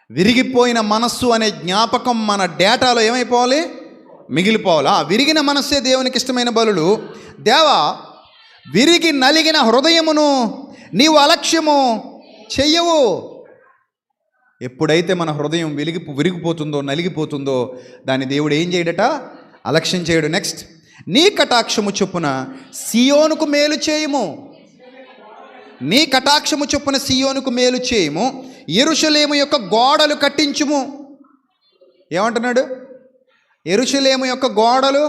విరిగిపోయిన మనస్సు అనే జ్ఞాపకం మన డేటాలో ఏమైపోవాలి? మిగిలిపోవాలి. విరిగిన మనస్సే దేవునికి ఇష్టమైన బలులు. దేవా, విరిగి నలిగిన హృదయమును నీవు అలక్ష్యము చెయ్యవు. ఎప్పుడైతే మన హృదయం విరిగిపోతుందో, నలిగిపోతుందో, దాన్ని దేవుడు ఏం చేయడట? అలక్ష్యం చేయడు. నెక్స్ట్, నీ కటాక్షము చొప్పున సియోనుకు మేలు చేయము. నీ కటాక్షము చొప్పున సియోనుకు మేలు చేయము, యెరూషలేము యొక్క గోడలు కట్టించుము. ఏమంటున్నాడు? యెరూషలేము యొక్క గోడలు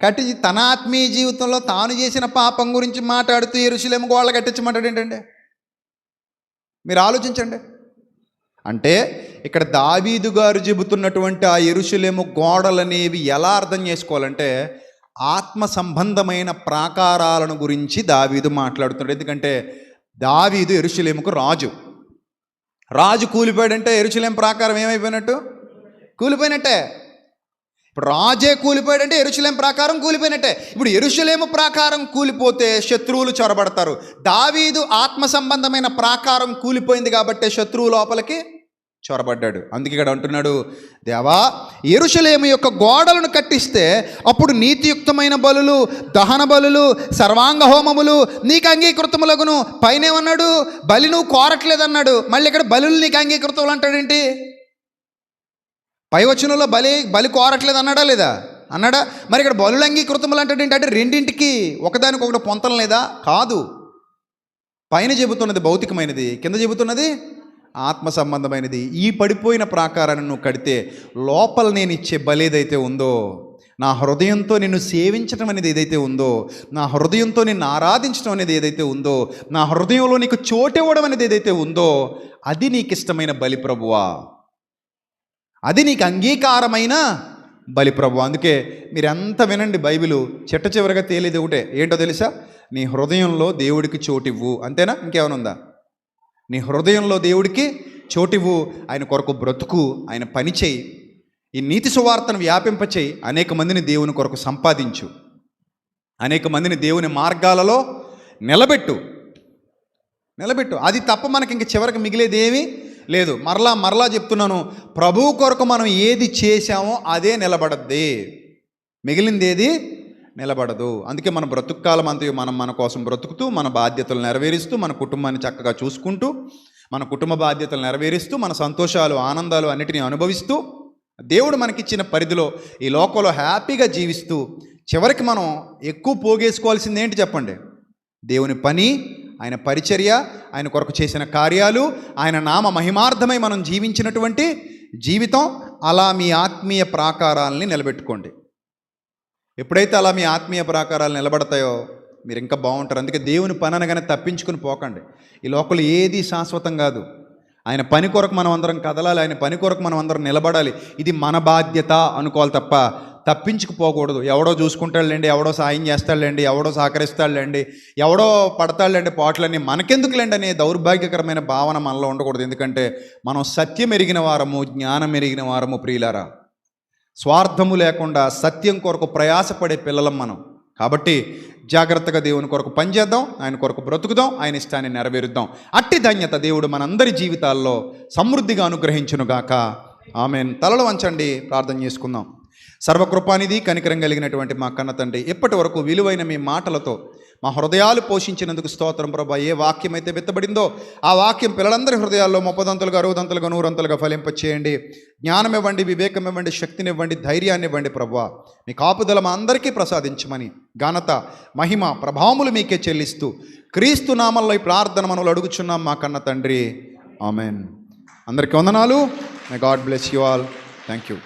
కట్టించి, తన ఆత్మీయ జీవితంలో తాను చేసిన పాపం గురించి మాట్లాడుతూ యెరూషలేము గోడలు కట్టించమంటాడు ఏంటండి? మీరు ఆలోచించండి. అంటే ఇక్కడ దావీదు గారు చెబుతున్నటువంటి ఆ యెరూషలేము గోడలనేవి ఎలా అర్థం చేసుకోవాలంటే, ఆత్మ సంబంధమైన ప్రాకారాలను గురించి దావీదు మాట్లాడుతున్నాడు. ఎందుకంటే దావీదు యెరూషలేముకు రాజు కూలిపోయాడంటే యెరూషలేము ప్రాకారం ఏమైపోయినట్టు? కూలిపోయినట్టే. ఇప్పుడు రాజే కూలిపోయాడంటే యెరూషలేము ప్రాకారం కూలిపోయినట్టే. ఇప్పుడు యెరూషలేము ప్రాకారం కూలిపోతే శత్రువులు చొరబడతారు. దావీదు ఆత్మ సంబంధమైన ప్రాకారం కూలిపోయింది కాబట్టి శత్రువు లోపలికి చొరబడ్డాడు. అందుకే ఇక్కడ అంటున్నాడు, దేవా, యెరూషలేము యొక్క గోడలను కట్టిస్తే అప్పుడు నీతియుక్తమైన బలులు, దహన బలులు, సర్వాంగ హోమములు నీకు అంగీకృతములగును. పైనేమన్నాడు? బలి నువ్వు కోరట్లేదన్నాడు. మళ్ళీ ఇక్కడ బలులు నీకు అంగీకృతములు అంటాడేంటి? పై వచనంలో బలి కోరట్లేదు అన్నాడా లేదా? అన్నాడా? మరి ఇక్కడ బలులు అంగీకృతములు అంటాడేంటి? అంటే రెండింటికి ఒకదానికొకటి పొంతన లేదా? కాదు. పైన చెబుతున్నది భౌతికమైనది, కింద చెబుతున్నది ఆత్మ సంబంధమైనది. ఈ పడిపోయిన ప్రాకారాన్ని నువ్వు కడితే లోపల నేను ఇచ్చే బలి ఏదైతే ఉందో, నా హృదయంతో నిన్ను సేవించడం అనేది ఏదైతే ఉందో, నా హృదయంతో నిన్ను ఆరాధించడం అనేది ఏదైతే ఉందో, నా హృదయంలో నీకు చోటివ్వడం అనేది ఏదైతే ఉందో, అది నీకు ఇష్టమైన బలి ప్రభువా, అది నీకు అంగీకారమైన బలి ప్రభువా. అందుకే మీరెంత వినండి, బైబిలు చిట్ట చివరిగా తేలేది ఒకటే, ఏంటో తెలుసా? నీ హృదయంలో దేవుడికి చోటివ్వు. అంతేనా? ఇంకేమైనా ఉందా? నీ హృదయంలో దేవుడికి చోటివ్వు, ఆయన కొరకు బ్రతుకు, ఆయన పని చేయి, ఈ నీతి సువార్తను వ్యాపింపచేయి, అనేక మందిని దేవుని కొరకు సంపాదించు, అనేక మందిని దేవుని మార్గాలలో నిలబెట్టు. అది తప్ప మనకి ఇంక చివరికి మిగిలేది ఏమీ లేదు. మరలా చెప్తున్నాను, ప్రభువు కొరకు మనం ఏది చేశామో అదే నిలబడద్ది, మిగిలింది ఏది నిలబడదు. అందుకే మన బ్రతుక్కాలం అంతా మనం మన కోసం బ్రతుకుతూ, మన బాధ్యతలు నెరవేరుస్తూ, మన కుటుంబాన్ని చక్కగా చూసుకుంటూ, మన కుటుంబ బాధ్యతలు నెరవేరుస్తూ, మన సంతోషాలు ఆనందాలు అన్నిటినీ అనుభవిస్తూ, దేవుడు మనకిచ్చిన పరిధిలో ఈ లోకంలో హ్యాపీగా జీవిస్తూ, చివరికి మనం ఎక్కువ పోగేసుకోవాల్సింది ఏంటి చెప్పండి? దేవుని పని, ఆయన పరిచర్య, ఆయన కొరకు చేసిన కార్యాలు, ఆయన నామ మహిమార్థమై మనం జీవించినటువంటి జీవితం. అలా మీ ఆత్మీయ ప్రాకారాలని నిలబెట్టుకోండి. ఎప్పుడైతే అలా మీ ఆత్మీయ ప్రాకారాలు నిలబడతాయో మీరు ఇంకా బాగుంటారు. అందుకే దేవుని పని అనగానే తప్పించుకుని పోకండి. ఈ లోకంలో ఏది శాశ్వతం కాదు. ఆయన పని కొరకు మనం అందరం కదలాలి, ఆయన పని కొరకు మనం అందరం నిలబడాలి. ఇది మన బాధ్యత అనుకోవాలి తప్ప తప్పించుకుపోకూడదు. ఎవడో చూసుకుంటాడులేండి, ఎవడో సాయం చేస్తాడులేండి, ఎవడో సహకరిస్తాడులేండి, ఎవడో పడతాడులేండి, పాటలన్నీ మనకెందుకులేండి అనే దౌర్భాగ్యకరమైన భావన మనలో ఉండకూడదు. ఎందుకంటే మనం సత్యం ఎరిగిన వారము, జ్ఞానం ఎరిగిన వారము ప్రియులారా. స్వార్థము లేకుండా సత్యం కొరకు ప్రయాసపడే పిల్లలం మనం. కాబట్టి జాగ్రత్తగా దేవుని కొరకు పనిచేద్దాం, ఆయన కొరకు బ్రతుకుదాం, ఆయన ఇష్టాన్ని నెరవేరుద్దాం. అట్టి ధన్యత దేవుడు మనందరి జీవితాల్లో సమృద్ధిగా అనుగ్రహించునుగాక. ఆమేన్. తలలు వంచండి, ప్రార్థన చేసుకుందాం. సర్వకృపానిధి, కనికరం కలిగినటువంటి మా కన్న తండ్రి, ఇప్పటి వరకు విలువైన మీ మాటలతో మా హృదయాలు పోషించినందుకు స్తోత్రం ప్రభా. ఏ వాక్యం అయితే విత్తబడిందో ఆ వాక్యం పిల్లలందరి హృదయాల్లో 30 60 100 ఫలింపచేయండి. జ్ఞానం ఇవ్వండి, వివేకం ఇవ్వండి, శక్తినివ్వండి, ధైర్యాన్ని ఇవ్వండి ప్రభా. మీ కాపుదల మా అందరికీ ప్రసాదించమని ఘనత, మహిమ, ప్రభావములు మీకే చెల్లిస్తూ క్రీస్తు నామంలో ఈ ప్రార్థన మనలు అడుగుచున్నాం మా కన్న తండ్రి. ఆమెన్. అందరికీ వందనాలు. May God bless you all. Thank you.